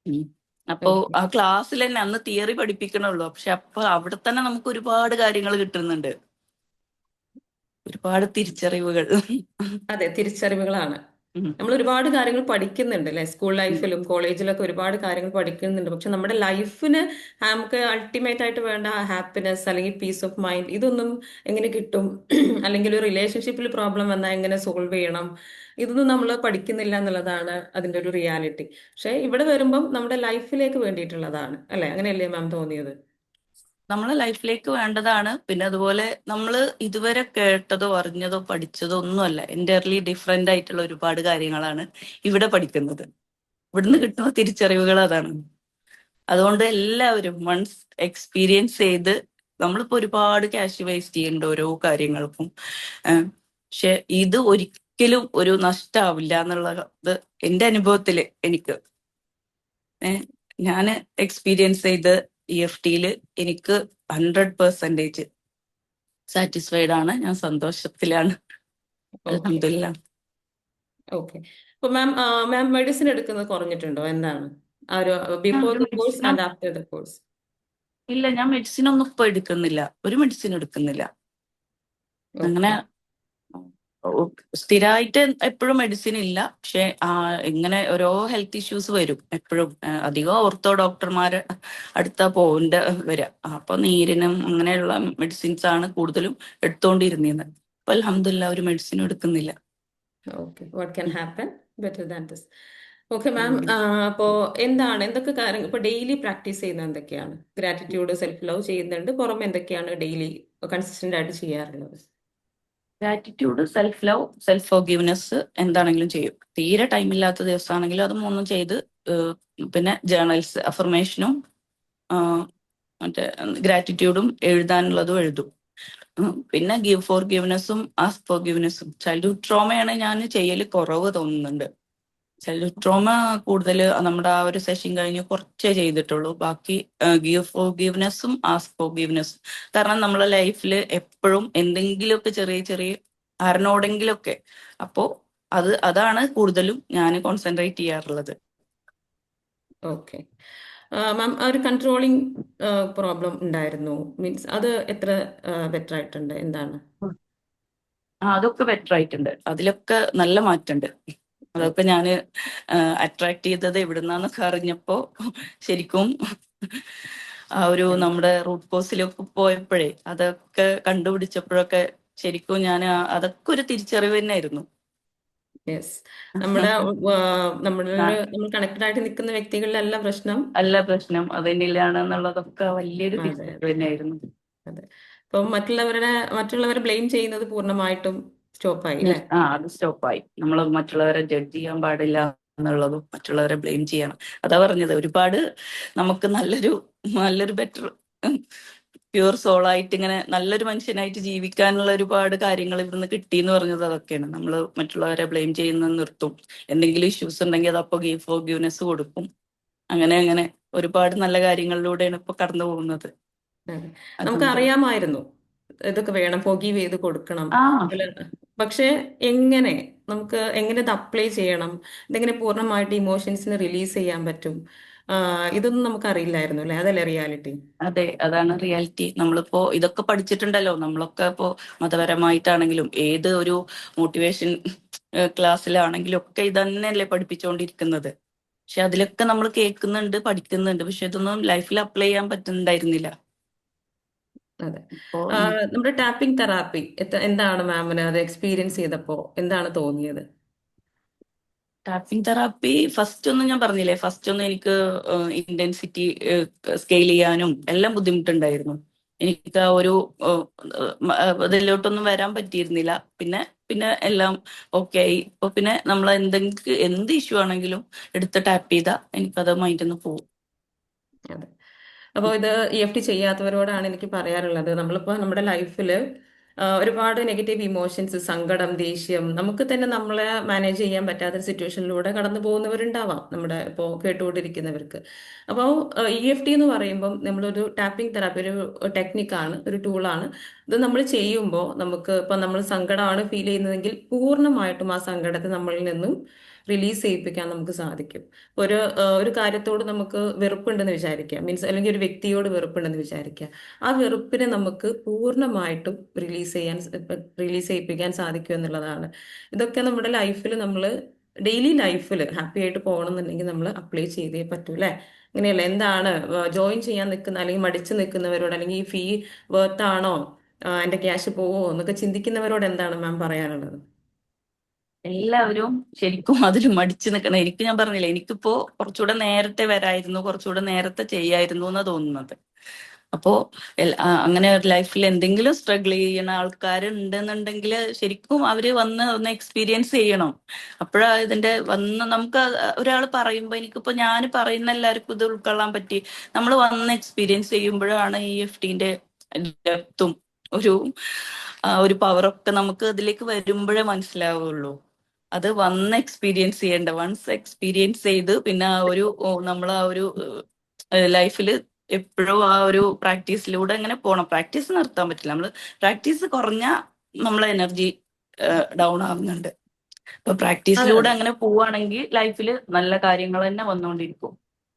ഉം. അപ്പോ ഓക്കെ. ആ ക്ലാസ്സിൽ തന്നെ അന്ന് തിയറി പഠിപ്പിക്കണുള്ളൂ, പക്ഷെ അപ്പൊ അവിടെ തന്നെ നമുക്ക് ഒരുപാട് കാര്യങ്ങൾ കിട്ടുന്നുണ്ട്, ഒരുപാട് തിരിച്ചറിവുകൾ. അതെ, തിരിച്ചറിവുകളാണ്. ഉം. നമ്മൾ ഒരുപാട് കാര്യങ്ങൾ പഠിക്കുന്നുണ്ട് അല്ലെ, സ്കൂൾ ഉം. ലൈഫിലും കോളേജിലൊക്കെ ഒരുപാട് കാര്യങ്ങൾ പഠിക്കുന്നുണ്ട്. പക്ഷെ നമ്മുടെ ലൈഫിന് നമുക്ക് അൾട്ടിമേറ്റ് ആയിട്ട് വേണ്ട ഹാപ്പിനെസ് അല്ലെങ്കിൽ പീസ് ഓഫ് മൈൻഡ് ഇതൊന്നും എങ്ങനെ കിട്ടും അല്ലെങ്കിൽ ഒരു റിലേഷൻഷിപ്പിൽ പ്രോബ്ലം വന്നാൽ എങ്ങനെ സോൾവ് ചെയ്യണം, ഇതൊന്നും നമ്മൾ പഠിക്കുന്നില്ല എന്നുള്ളതാണ് അതിന്റെ ഒരു റിയാലിറ്റി. പക്ഷെ ഇവിടെ വരുമ്പം നമ്മുടെ ലൈഫിലേക്ക് വേണ്ടിയിട്ടുള്ളതാണ് അല്ലെ, അങ്ങനെയല്ലേ മാം തോന്നിയത്? നമ്മളെ ലൈഫിലേക്ക് വേണ്ടതാണ്. പിന്നെ അതുപോലെ നമ്മൾ ഇതുവരെ കേട്ടതോ അറിഞ്ഞതോ പഠിച്ചതോ ഒന്നുമല്ല, എൻ്റയർലി ഡിഫറെന്റ് ആയിട്ടുള്ള ഒരുപാട് കാര്യങ്ങളാണ് ഇവിടെ പഠിക്കുന്നത്. ഇവിടുന്ന് Yes. കിട്ടുന്ന തിരിച്ചറിവുകൾ അതാണ്. അതുകൊണ്ട് എല്ലാവരും വൺസ് എക്സ്പീരിയൻസ് ചെയ്ത്, നമ്മളിപ്പോ ഒരുപാട് ക്യാഷ് വേസ്റ്റ് ചെയ്യേണ്ട ഓരോ കാര്യങ്ങൾക്കും, പക്ഷെ ഇത് ഒരിക്കലും ഒരു നഷ്ടാവില്ല എന്നുള്ളത് എന്റെ അനുഭവത്തില് എനിക്ക് ഞാൻ എക്സ്പീരിയൻസ് ചെയ്ത് EFT എനിക്ക് 100% സാറ്റിസ്ഫൈഡ് ആണ്. ഞാൻ സന്തോഷത്തിലാണ്. ഓക്കെ. അൽഹംദുലില്ലാ. ഓക്കെ. അപ്പൊ മാം മാം മെഡിസിൻ എടുക്കുന്നത് കുറഞ്ഞിട്ടുണ്ടോ, എന്താണ് ആ ഒരു ഞാൻ ബിഫോർ ഒരു ദ കോഴ്സ് മെഡിസിനും ആൻഡ് ആഫ്റ്റർ ദ കോഴ്സ്? ഇല്ല, ഞാൻ മെഡിസിൻ ഒന്നും ഇപ്പൊ എടുക്കുന്നില്ല, ഒരു മെഡിസിൻ എടുക്കുന്നില്ല. അങ്ങനെ ഓക്കെ. സ്ഥിരമായിട്ട് എപ്പോഴും മെഡിസിൻ ഇല്ല. പക്ഷെ ഇങ്ങനെ ഓരോ ഹെൽത്ത് ഇഷ്യൂസ് വരും എപ്പോഴും. അധികം ഓർത്തോ ഡോക്ടർമാരെ അടുത്താ പോകേണ്ട വരിക. അപ്പൊ നീരിനും അങ്ങനെയുള്ള മെഡിസിൻസ് ആണ് കൂടുതലും എടുത്തോണ്ടിരുന്നത്. അപ്പൊ അൽഹംദുലില്ലാ ഒരു മെഡിസിനും എടുക്കുന്നില്ല. Okay, what can happen better than this. Okay ma'am, ഉം. അപ്പോ എന്തൊക്കെ കാര്യങ്ങൾ ഇപ്പൊ ഡെയിലി പ്രാക്ടീസ് ചെയ്യുന്ന എന്തൊക്കെയാണ്? ഗ്രാറ്റിറ്റ്യൂഡ്, സെൽഫ് ലവ് ചെയ്യുന്നുണ്ട്, പുറമെ എന്തൊക്കെയാണ് ഡെയിലി കൺസിസ്റ്റന്റ് ആയിട്ട് ചെയ്യാറുള്ളത്? Gratitude, self love, self forgiveness എന്താണെങ്കിലും ചെയ്യും. തീരെ ടൈമില്ലാത്ത ദിവസമാണെങ്കിലും അത് മൂന്നും ചെയ്ത്, ഏഹ്, പിന്നെ ജേർണൽസ് അഫർമേഷനും മറ്റേ ഗ്രാറ്റിറ്റ്യൂഡും എഴുതാനുള്ളതും എഴുതും. പിന്നെ ഗിവ് ഫോർ ഗിവ്നെസ്സും ആസ്ക് ഫോർ ഗിവ്നെസ്സും. ചൈൽഡ്ഹുഡ് ട്രോമയാണ് ഞാൻ ചെയ്യൽ കുറവ് തോന്നുന്നുണ്ട്. ചൈൽഡ്ഹുഡ് ട്രോമ കൂടുതൽ നമ്മുടെ ആ ഒരു സെഷൻ കഴിഞ്ഞ് കുറച്ചേ ചെയ്തിട്ടുള്ളൂ. ബാക്കി ഗിവ് ഫോർ ഗിവ്നെസ്സും ആസ്ക് ഫോർ ഗിവ്നെസ്സും. കാരണം നമ്മളെ ലൈഫിൽ എപ്പോഴും എന്തെങ്കിലുമൊക്കെ ചെറിയ ചെറിയ ആരിനോടെങ്കിലൊക്കെ, അപ്പോ അതാണ് കൂടുതലും ഞാൻ കോൺസെൻട്രേറ്റ് ചെയ്യാറുള്ളത്. ഓക്കെ. മാം, ആ ഒരു കൺട്രോളിങ് പ്രോബ്ലം ഉണ്ടായിരുന്നു, മീൻസ് അത് എത്ര ബെറ്റർ ആയിട്ടുണ്ട്, എന്താണ്? അതൊക്കെ ബെറ്റർ ആയിട്ടുണ്ട്. അതിലൊക്കെ നല്ല മാറ്റമുണ്ട്. അതൊക്കെ ഞാൻ അട്രാക്ട് ചെയ്തത് എവിടുന്നാന്നൊക്കെ അറിഞ്ഞപ്പോ ശരിക്കും ആ ഒരു നമ്മുടെ റൂട്ട് കോസിലൊക്കെ പോയപ്പോഴേ അതൊക്കെ കണ്ടുപിടിച്ചപ്പോഴൊക്കെ ശരിക്കും ഞാൻ അതൊക്കെ ഒരു തിരിച്ചറിവ് തന്നെയായിരുന്നു. യെസ്, നമ്മുടെ നമ്മൾ കണക്റ്റഡ് ആയിട്ട് നിൽക്കുന്ന വ്യക്തികളിലെല്ലാം പ്രശ്നം. അല്ല പ്രശ്നം അതെന്നില്ലാണെന്നുള്ളതൊക്കെ വലിയൊരു അതെ തിരിച്ചറിവ് അതെ തന്നെയായിരുന്നു. അതെ. അപ്പം മറ്റുള്ളവരെ ബ്ലെയിം ചെയ്യുന്നത് പൂർണ്ണമായിട്ടും സ്റ്റോപ്പായി അല്ലേ? അത് സ്റ്റോപ്പായി. നമ്മൾ മറ്റുള്ളവരെ ജഡ്ജ് ചെയ്യാൻ പാടില്ല എന്നുള്ളതും മറ്റുള്ളവരെ ബ്ലെയിം ചെയ്യണം. അതാ പറഞ്ഞത്, ഒരുപാട് നമുക്ക് നല്ലൊരു ബെറ്റർ പ്യുവർ സോളായിട്ട് ഇങ്ങനെ നല്ലൊരു മനുഷ്യനായിട്ട് ജീവിക്കാനുള്ള ഒരുപാട് കാര്യങ്ങൾ ഇവിടുന്ന് കിട്ടി എന്ന് പറഞ്ഞത് അതൊക്കെയാണ്. നമ്മൾ മറ്റുള്ളവരെ ബ്ലെയിം ചെയ്യുന്നത് നിർത്തും. എന്തെങ്കിലും ഇഷ്യൂസ് ഉണ്ടെങ്കിൽ അത് അപ്പോൾ ഫോർഗിവ്നെസ് കൊടുക്കും. അങ്ങനെ അങ്ങനെ ഒരുപാട് നല്ല കാര്യങ്ങളിലൂടെയാണ് ഇപ്പൊ കടന്നു പോകുന്നത്. അതെ. നമുക്ക് അതുകൊണ്ട് അറിയാമായിരുന്നു ഇതൊക്കെ വേണം, ഫോർഗീവ് ചെയ്ത് കൊടുക്കണം. ആ പക്ഷെ നമുക്ക് എങ്ങനെ ഇത് അപ്ലൈ ചെയ്യണം, ഇതെങ്ങനെ പൂർണ്ണമായിട്ട് ഇമോഷൻസിനെ റിലീസ് ചെയ്യാൻ പറ്റും, ഇതൊന്നും നമുക്ക് അറിയില്ലായിരുന്നു അല്ലേ? അതല്ലേ റിയാലിറ്റി? അതെ, അതാണ് റിയാലിറ്റി. നമ്മളിപ്പോ ഇതൊക്കെ പഠിച്ചിട്ടുണ്ടല്ലോ. നമ്മളൊക്കെ ഇപ്പോ മതപരമായിട്ടാണെങ്കിലും ഏത് ഒരു മോട്ടിവേഷൻ ക്ലാസ്സിലാണെങ്കിലും ഒക്കെ ഇതന്നെയല്ലേ പഠിപ്പിച്ചുകൊണ്ടിരിക്കുന്നത്. പക്ഷെ അതിലൊക്കെ നമ്മൾ കേൾക്കുന്നുണ്ട്, പഠിക്കുന്നുണ്ട്, പക്ഷെ ഇതൊന്നും ലൈഫിൽ അപ്ലൈ ചെയ്യാൻ പറ്റുന്നുണ്ടായിരുന്നില്ല. അതെ. ഇപ്പോ നമ്മുടെ ടാപ്പിംഗ് തെറാപ്പി എന്താണ് മാമിന് അത് എക്സ്പീരിയൻസ് ചെയ്തപ്പോ എന്താണ് തോന്നിയത്? ടാപ്പിംഗ് തെറാപ്പി ഫസ്റ്റ് ഒന്നും ഞാൻ പറഞ്ഞില്ലേ, ഫസ്റ്റ് ഒന്നും എനിക്ക് ഇന്റൻസിറ്റി സ്കെയിൽ ചെയ്യാനും എല്ലാം ബുദ്ധിമുട്ടുണ്ടായിരുന്നു. എനിക്ക് ആ ഒരു ഇതിലോട്ടൊന്നും വരാൻ പറ്റിയിരുന്നില്ല. പിന്നെ പിന്നെ എല്ലാം ഓക്കെ ആയി. ഇപ്പൊ പിന്നെ നമ്മൾ എന്ത് ഇഷ്യൂ ആണെങ്കിലും എടുത്ത് ടാപ്പ് ചെയ്താൽ എനിക്കത് മൈൻഡിൽ നിന്ന് പോകും. അതെ. അപ്പോൾ ഇത് EFT ചെയ്യാത്തവരോടാണ് എനിക്ക് പറയാനുള്ളത്. നമ്മളിപ്പോൾ നമ്മുടെ ലൈഫിൽ ഒരുപാട് നെഗറ്റീവ് ഇമോഷൻസ്, സങ്കടം, ദേഷ്യം, നമുക്ക് തന്നെ നമ്മളെ മാനേജ് ചെയ്യാൻ പറ്റാത്ത സിറ്റുവേഷനിലൂടെ കടന്നു പോകുന്നവരുണ്ടാവാം, നമ്മുടെ ഇപ്പോൾ കേട്ടുകൊണ്ടിരിക്കുന്നവർക്ക്. അപ്പോൾ EFT എന്ന് പറയുമ്പം നമ്മളൊരു ടാപ്പിംഗ് തെറാപ്പി ഒരു ടെക്നിക്കാണ്, ഒരു ടൂളാണ്. ഇത് നമ്മൾ ചെയ്യുമ്പോൾ നമുക്ക് ഇപ്പം നമ്മൾ സങ്കടമാണ് ഫീൽ ചെയ്യുന്നതെങ്കിൽ പൂർണ്ണമായിട്ടും ആ സങ്കടത്തെ നമ്മളിൽ നിന്നും റിലീസ് ചെയ്യിപ്പിക്കാൻ നമുക്ക് സാധിക്കും. ഒരു കാര്യത്തോട് നമുക്ക് വെറുപ്പുണ്ടെന്ന് വിചാരിക്കുക, മീൻസ് അല്ലെങ്കിൽ ഒരു വ്യക്തിയോട് വെറുപ്പുണ്ടെന്ന് വിചാരിക്കുക, ആ വെറുപ്പിനെ നമുക്ക് പൂർണ്ണമായിട്ടും റിലീസ് ചെയ്യിപ്പിക്കാൻ സാധിക്കും എന്നുള്ളതാണ്. ഇതൊക്കെ നമ്മുടെ ലൈഫിൽ നമ്മൾ ഡെയിലി ലൈഫിൽ ഹാപ്പി ആയിട്ട് പോകണമെന്നുണ്ടെങ്കിൽ നമ്മൾ അപ്ലൈ ചെയ്തേ പറ്റൂ അല്ലേ? അങ്ങനെയല്ല, എന്താണ് ജോയിൻ ചെയ്യാൻ നിൽക്കുന്ന അല്ലെങ്കിൽ മടിച്ചു നിൽക്കുന്നവരോട്, അല്ലെങ്കിൽ ഈ ഫീ വേർത്താണോ, എൻ്റെ ക്യാഷ് പോവോ എന്നൊക്കെ ചിന്തിക്കുന്നവരോട് എന്താണ് മാം പറയാനുള്ളത്? എല്ലാവരും ശരിക്കും അതിൽ മടിച്ചു നിൽക്കണം. എനിക്ക് ഞാൻ പറഞ്ഞില്ല, എനിക്കിപ്പോ കുറച്ചുകൂടെ നേരത്തെ വരായിരുന്നു, കുറച്ചുകൂടെ നേരത്തെ ചെയ്യായിരുന്നു എന്നാ തോന്നുന്നത്. അപ്പോ അങ്ങനെ ലൈഫിൽ എന്തെങ്കിലും സ്ട്രഗിൾ ചെയ്യുന്ന ആൾക്കാരുണ്ടെന്നുണ്ടെങ്കിൽ ശരിക്കും അവര് വന്ന് ഒന്ന് എക്സ്പീരിയൻസ് ചെയ്യണം. അപ്പോഴാ ഇതിന്റെ നമുക്ക് ഒരാൾ പറയുമ്പോ, എനിക്കിപ്പോ ഞാൻ പറയുന്ന എല്ലാവർക്കും ഇത് ഉൾക്കൊള്ളാൻ പറ്റി. നമ്മൾ വന്ന് എക്സ്പീരിയൻസ് ചെയ്യുമ്പോഴാണ് ഈ FTന്റെ ഡെപ്തും ഒരു പവറൊക്കെ നമുക്ക് അതിലേക്ക് വരുമ്പോഴേ മനസ്സിലാവുള്ളൂ. അത് വന്ന് എക്സ്പീരിയൻസ് ചെയ്യേണ്ട, വൺസ് എക്സ്പീരിയൻസ് ചെയ്ത് പിന്നെ നമ്മൾ ആ ഒരു ലൈഫിൽ എപ്പോഴും ആ ഒരു പ്രാക്ടീസിലൂടെ അങ്ങനെ പോണം. പ്രാക്ടീസ് നിർത്താൻ പറ്റില്ല. നമ്മൾ പ്രാക്ടീസ് കുറഞ്ഞാൽ നമ്മളെ എനർജി ഡൗൺ ആവുന്നുണ്ട്. അപ്പൊ അതെ പ്രാക്ടീസിലൂടെ അതെ അങ്ങനെ പോവുകയാണെങ്കിൽ ലൈഫിൽ നല്ല കാര്യങ്ങൾ തന്നെ വന്നുകൊണ്ടിരിക്കും.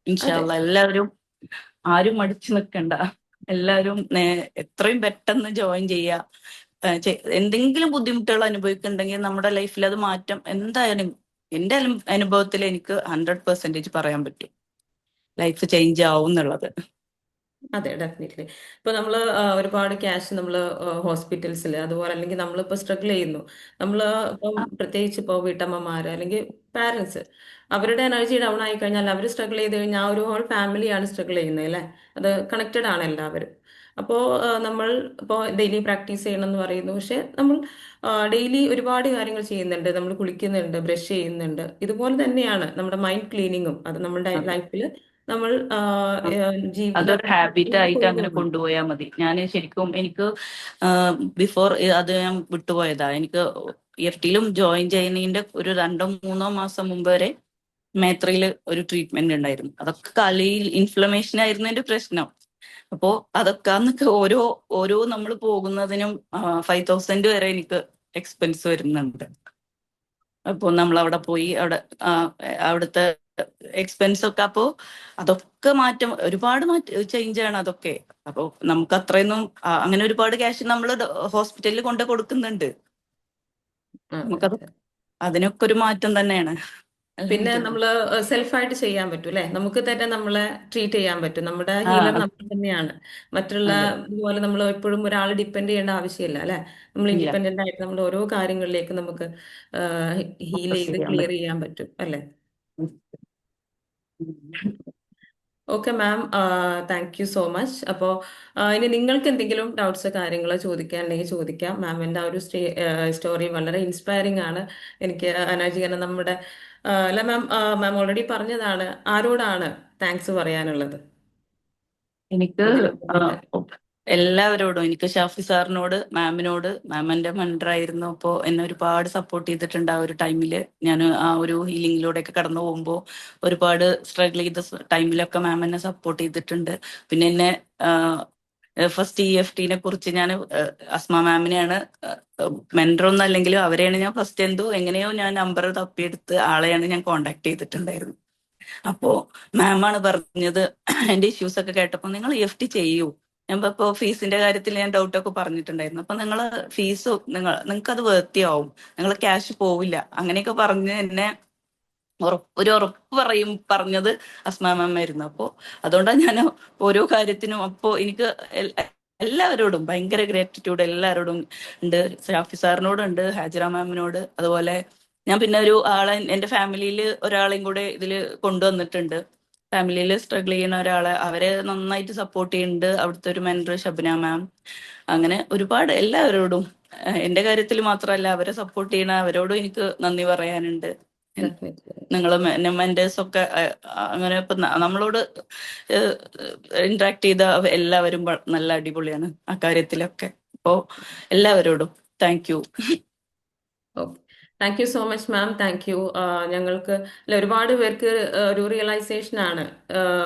ഇൻഷാ അതെ അല്ലാ. എല്ലാവരും ആരും മടിച്ചു നിൽക്കണ്ട. എല്ലാവരും എത്രയും പെട്ടെന്ന് ജോയിൻ ചെയ്യുക. എന്തെങ്കിലും ബുദ്ധിമുട്ടുകൾ അനുഭവിക്കുന്നുണ്ടെങ്കിൽ നമ്മുടെ ലൈഫിൽ അത് മാറ്റം എന്തായാലും എന്റെ അനുഭവത്തിൽ എനിക്ക് 100% പറയാൻ പറ്റും ലൈഫ് ചേഞ്ച് ആവും എന്നുള്ളത്. അതെ, ഡെഫിനറ്റ്ലി. ഇപ്പൊ നമ്മള് ഒരുപാട് ക്യാഷ് നമ്മൾ ഹോസ്പിറ്റൽസിൽ അതുപോലെ, അല്ലെങ്കിൽ നമ്മളിപ്പോ സ്ട്രഗിൾ ചെയ്യുന്നു, നമ്മള് ഇപ്പം പ്രത്യേകിച്ച് ഇപ്പോൾ വീട്ടമ്മമാര് അല്ലെങ്കിൽ പാരന്റ്സ്, അവരുടെ എനർജി ഡൗൺ ആയി കഴിഞ്ഞാൽ, അവർ സ്ട്രഗിൾ ചെയ്ത് കഴിഞ്ഞാൽ ആ ഒരു ഹോൾ ഫാമിലിയാണ് സ്ട്രഗിൾ ചെയ്യുന്നത് അല്ലേ? അത് കണക്റ്റഡ് ആണ് എല്ലാവരും. അപ്പോൾ നമ്മൾ ഇപ്പോൾ ഡെയിലി പ്രാക്ടീസ് ചെയ്യണം എന്ന് പറയുന്നു, പക്ഷെ നമ്മൾ ഡെയിലി ഒരുപാട് കാര്യങ്ങൾ ചെയ്യുന്നുണ്ട്. നമ്മൾ കുളിക്കുന്നുണ്ട്, ബ്രഷ് ചെയ്യുന്നുണ്ട്. ഇതുപോലെ തന്നെയാണ് നമ്മുടെ മൈൻഡ് ക്ലീനിങ്ങും, അത് നമ്മുടെ അതെ, ലൈഫിൽ നമ്മൾ ജീവിതം അതൊരു ഹാബിറ്റ് ആയിട്ട് അങ്ങനെ കൊണ്ടുപോകണം. കൊണ്ടുപോയാൽ മതി. ഞാൻ ശരിക്കും എനിക്ക് ബിഫോർ അത് ഞാൻ വിട്ടുപോയതാ. എനിക്ക് FTയിലും ജോയിൻ ചെയ്യുന്നതിന്റെ ഒരു 2-3 മാസം മുമ്പ് വരെ മേത്രയിൽ ഒരു ട്രീറ്റ്മെന്റ് ഉണ്ടായിരുന്നു. അതൊക്കെ കലയിൽ ഇൻഫ്ലമേഷൻ ആയിരുന്നു എന്റെ പ്രശ്നം. അപ്പോ അതൊക്കെ അന്നൊക്കെ ഓരോ നമ്മൾ പോകുന്നതിനും 5,000 വരെ എനിക്ക് എക്സ്പെൻസ് വരുന്നുണ്ട്. അപ്പോൾ നമ്മൾ അവിടെ പോയി അവിടുത്തെ എക്സ്പെൻസ് ഒക്കെ, അപ്പോ അതൊക്കെ ഒരുപാട് ചേഞ്ച് ആണ് അതൊക്കെ. അപ്പൊ നമുക്ക് അത്രയൊന്നും അങ്ങനെ ഒരുപാട് ക്യാഷ് നമ്മൾ ഹോസ്പിറ്റലിൽ കൊണ്ട് കൊടുക്കുന്നുണ്ട്. അതെ നമുക്കത് അതെ. അതിനൊക്കെ ഒരു മാറ്റം തന്നെയാണ്. പിന്നെ അൽഹംദുലില്ലാ. നമ്മൾ സെൽഫായിട്ട് ചെയ്യാൻ പറ്റും അല്ലെ, നമുക്ക് തന്നെ നമ്മളെ ട്രീറ്റ് ചെയ്യാൻ പറ്റും. നമ്മുടെ ആ ഹീലർ നമ്മൾ തന്നെയാണ്. മറ്റുള്ള അതെ. ഇതുപോലെ നമ്മൾ എപ്പോഴും ഒരാൾ ഡിപ്പെൻഡ് ചെയ്യേണ്ട ആവശ്യമില്ല അല്ലെ. നമ്മൾ ഇല്ല, ഇൻഡിപെൻഡന്റ് ആയിട്ട് നമ്മൾ ഓരോ കാര്യങ്ങളിലേക്ക് നമുക്ക് ഹീൽ ഫോക്കസ് ചെയ്ത് ചെയ്യാൻ ക്ലിയർ പറ്റും. ചെയ്യാൻ പറ്റും അല്ലെ. ഉം. ഉം. Okay ma'am, thank you so much. അപ്പോൾ ഇനി നിങ്ങൾക്ക് എന്തെങ്കിലും ഡൗട്ട്സ് കാര്യങ്ങളോ ചോദിക്കാനുണ്ടെങ്കിൽ ചോദിക്കാം. മാമിൻ്റെ ആ ഒരു സ്റ്റോറി വളരെ ഇൻസ്പയറിംഗ് ആണ് എനിക്ക് അനാജി. കാരണം നമ്മുടെ അല്ല മാം, മാം ഓൾറെഡി പറഞ്ഞതാണ്. ആരോടാണ് താങ്ക്സ് പറയാനുള്ളത് എനിക്ക് ഇതിനു ആ, വേണ്ടിയിട്ട്? എല്ലാവരോടും, എനിക്ക് ഷാഫി സാറിനോട്, മാമിനോട്, മാം എൻ്റെ മെൻറ്ററായിരുന്നു. അപ്പോൾ എന്നെ ഒരുപാട് സപ്പോർട്ട് ചെയ്തിട്ടുണ്ട് ആ ഒരു ടൈമിൽ. ഞാൻ ആ ഒരു ഹീലിംഗിലൂടെയൊക്കെ കടന്നു പോകുമ്പോൾ ഒരുപാട് സ്ട്രഗിൾ ചെയ്ത ടൈമിലൊക്കെ മാം എന്നെ സപ്പോർട്ട് ചെയ്തിട്ടുണ്ട്. പിന്നെ എന്നെ ഫസ്റ്റ് EFTനെ കുറിച്ച് ഞാൻ അസ്മ മാമിനെയാണ്, മെൻറ്ററൊന്നും അല്ലെങ്കിലും അവരെയാണ് ഞാൻ ഫസ്റ്റ് എങ്ങനെയോ ഞാൻ നമ്പർ തപ്പിയെടുത്ത് ആളെയാണ് ഞാൻ കോണ്ടാക്ട് ചെയ്തിട്ടുണ്ടായിരുന്നു. അപ്പോ മാമാണ് പറഞ്ഞത്, എന്റെ ഇഷ്യൂസ് ഒക്കെ കേട്ടപ്പോൾ നിങ്ങൾ EFT ചെയ്യൂ. ഞാൻ ഇപ്പോ ഫീസിന്റെ കാര്യത്തിൽ ഞാൻ ഡൗട്ടൊക്കെ പറഞ്ഞിട്ടുണ്ടായിരുന്നു. അപ്പൊ നിങ്ങൾ ഫീസ് നിങ്ങൾക്ക് അത് വേർത്തിയാവും, നിങ്ങൾ ക്യാഷ് പോവില്ല, അങ്ങനെയൊക്കെ പറഞ്ഞ് എന്നെ ഒരു ഉറപ്പ് പറഞ്ഞത് അസ്മാ മാം ആയിരുന്നു. അപ്പോ അതുകൊണ്ടാണ് ഞാൻ ഓരോ കാര്യത്തിനും അപ്പോ എനിക്ക് എല്ലാവരോടും ഭയങ്കര ഗ്രാറ്റിറ്റ്യൂഡ് എല്ലാവരോടും ഉണ്ട്. ഷാഫി സാറിനോടുണ്ട്, ഹാജിറ മാമിനോട്. അതുപോലെ ഞാൻ പിന്നെ ഒരു ആളെ എന്റെ ഫാമിലിയിൽ ഒരാളെയും കൂടെ ഇതിൽ കൊണ്ടുവന്നിട്ടുണ്ട്. ഫാമിലിയിൽ സ്ട്രഗിൾ ചെയ്യുന്ന ഒരാളെ അവരെ നന്നായിട്ട് സപ്പോർട്ട് ചെയ്യുന്നുണ്ട് അവിടുത്തെ ഒരു മെന്റർ ഷബ്ന മാം. അങ്ങനെ ഒരുപാട് എല്ലാവരോടും എന്റെ കാര്യത്തിൽ മാത്രമല്ല അവരെ സപ്പോർട്ട് ചെയ്യുന്ന അവരോടും എനിക്ക് നന്ദി പറയാനുണ്ട്. ഡെഫിനറ്റ്ലി. നിങ്ങള് മെന്റേഴ്സ് ഒക്കെ അങ്ങനെ ഇപ്പൊ നമ്മളോട് ഇന്ററാക്ട് ചെയ്ത എല്ലാവരും നല്ല അടിപൊളിയാണ് ആ കാര്യത്തിലൊക്കെ. അപ്പോ എല്ലാവരോടും thank you. Okay, thank you so much ma'am, thank U. ഞങ്ങൾക്ക് അല്ല, ഒരുപാട് പേർക്ക് ഒരു റിയലൈസേഷൻ ആണ്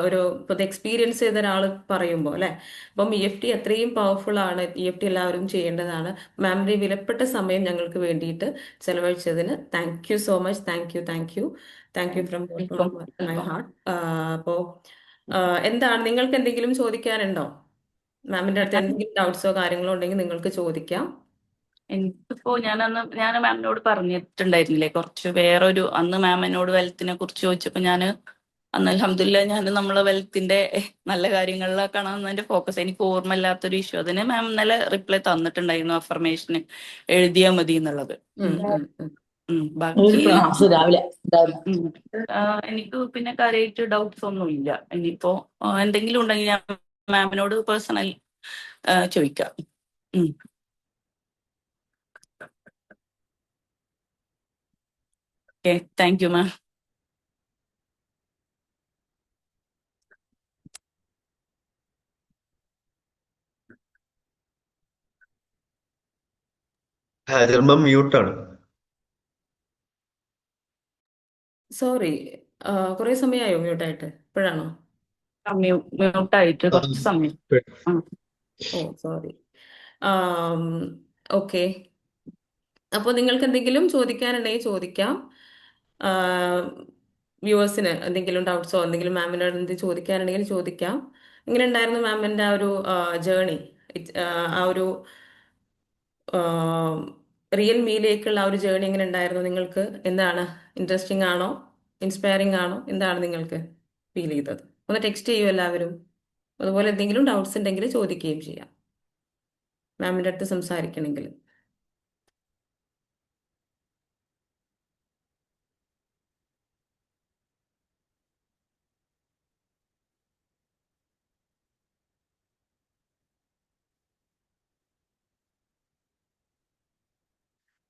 ഒരു ഇപ്പോൾ എക്സ്പീരിയൻസ് ചെയ്ത ഒരാൾ പറയുമ്പോൾ അല്ലെ. അപ്പം EFT അത്രയും പവർഫുൾ ആണ്. EFT എല്ലാവരും ചെയ്യേണ്ടതാണ്. മാമിന്റെ വിലപ്പെട്ട സമയം ഞങ്ങൾക്ക് വേണ്ടിയിട്ട് ചെലവഴിച്ചതിന് thank you so much. Thank you, thank you, thank you from bottom of my heart. അപ്പോൾ എന്താണ് നിങ്ങൾക്ക് എന്തെങ്കിലും ചോദിക്കാനുണ്ടോ? മാമിന്റെ അടുത്ത് എന്തെങ്കിലും ഡൗട്ട്സോ കാര്യങ്ങളോ ഉണ്ടെങ്കിൽ നിങ്ങൾക്ക് ചോദിക്കാം. എനിക്കിപ്പോ ഞാൻ മാമിനോട് പറഞ്ഞിട്ടുണ്ടായിരുന്നില്ലേ കുറച്ച് വേറൊരു അന്ന് മാം എന്നോട് വെൽത്തിനെ കുറിച്ച് ചോദിച്ചപ്പോ അന്ന് അൽഹംദുലില്ലാ ഞാൻ നമ്മളെ വെൽത്തിന്റെ നല്ല കാര്യങ്ങളിലേക്കാണ് അന്ന് എന്റെ ഫോക്കസ്. എനിക്ക് ഓർമ്മയില്ലാത്തൊരു ഇഷ്യൂ അതിന് മാം ഇന്നലെ റിപ്ലൈ തന്നിട്ടുണ്ടായിരുന്നു, അഫർമേഷന് എഴുതിയാൽ മതി എന്നുള്ളത്. ഉം, ഉം, ഉം. ഉം. ഒരു ബാക്കി ക്ലാസ് രാവിലെ ഉണ്ടായിരുന്നു. ഉം. എനിക്ക് പിന്നെ കാര്യമായിട്ട് ഡൗട്ട്സ് ഒന്നും ഇല്ല. ഇനിയിപ്പോ എന്തെങ്കിലും ഉണ്ടെങ്കിൽ ഞാൻ മാമിനോട് പേഴ്സണൽ ചോദിക്കാം. ഉം. Okay, thank you ma'am. ഹാജർമം മ്യൂട്ടാണ്. സോറി, കുറെ സമയമായോ മ്യൂട്ടായിട്ട്? ഇപ്പോഴാണോ? മ്യൂട്ടായിട്ട് കുറച്ച് സമയം. ആ. ഓ സോറി. ഓക്കെ, അപ്പോൾ നിങ്ങൾക്ക് എന്തെങ്കിലും ചോദിക്കാനുണ്ടെങ്കിൽ ചോദിക്കാം. വ്യൂവേഴ്സിന് എന്തെങ്കിലും ഡൗട്ട്സോ എന്തെങ്കിലും മാമിനോട് എന്തെങ്കിലും ചോദിക്കാനുണ്ടെങ്കിൽ ചോദിക്കാം. എങ്ങനെ ഉണ്ടായിരുന്നു മാമിൻ്റെ ആ ഒരു ജേണി, ആ ഒരു റിയൽ മീയിലേക്കുള്ള ആ ഒരു ജേണി എങ്ങനെ ഉണ്ടായിരുന്നു നിങ്ങൾക്ക്? എന്താണ്, ഇൻട്രസ്റ്റിംഗ് ആണോ, ഇൻസ്പയറിംഗ് ആണോ, എന്താണ് നിങ്ങൾക്ക് ഫീൽ ചെയ്തത്? ഒന്ന് ടെക്സ്റ്റ് ചെയ്യൂ എല്ലാവരും. അതുപോലെ എന്തെങ്കിലും ഡൗട്ട്സ് ഉണ്ടെങ്കിൽ ചോദിക്കുകയും ചെയ്യാം മാമിൻ്റെ അടുത്ത് സംസാരിക്കണമെങ്കിൽ.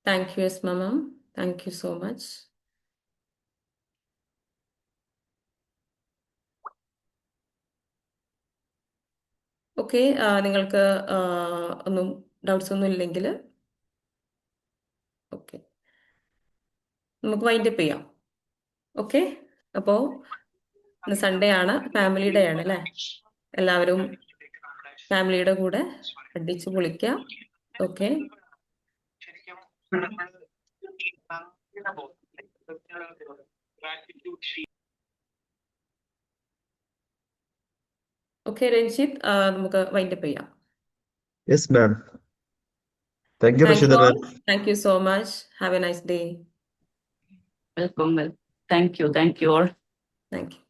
Thank you yes ma'am, thank you so much. Okay, നിങ്ങൾക്ക് ഒന്നും ഡൗട്ട്സ് ഒന്നും ഇല്ലെങ്കിൽ ഓക്കെ, നമുക്ക് വൈൻഡപ്പ് ചെയ്യാം. ഓക്കെ, അപ്പോൾ ഇന്ന് സൺഡേ ആണ്, ഫാമിലി ഡേ ആണ് അല്ലേ. എല്ലാവരും ഫാമിലിയുടെ കൂടെ അടിച്ചു പൊളിക്കാം. ഓക്കെ, ഓക്കെ രഞ്ജിത്ത്, നമുക്ക് വൈൻഡപ്പ് ചെയ്യാം. Yes ma'am. Thank U Thank you Rasheeda all. Ma'am. Thank you so much. Have a nice day. Welcome. Thank you all. Thank you.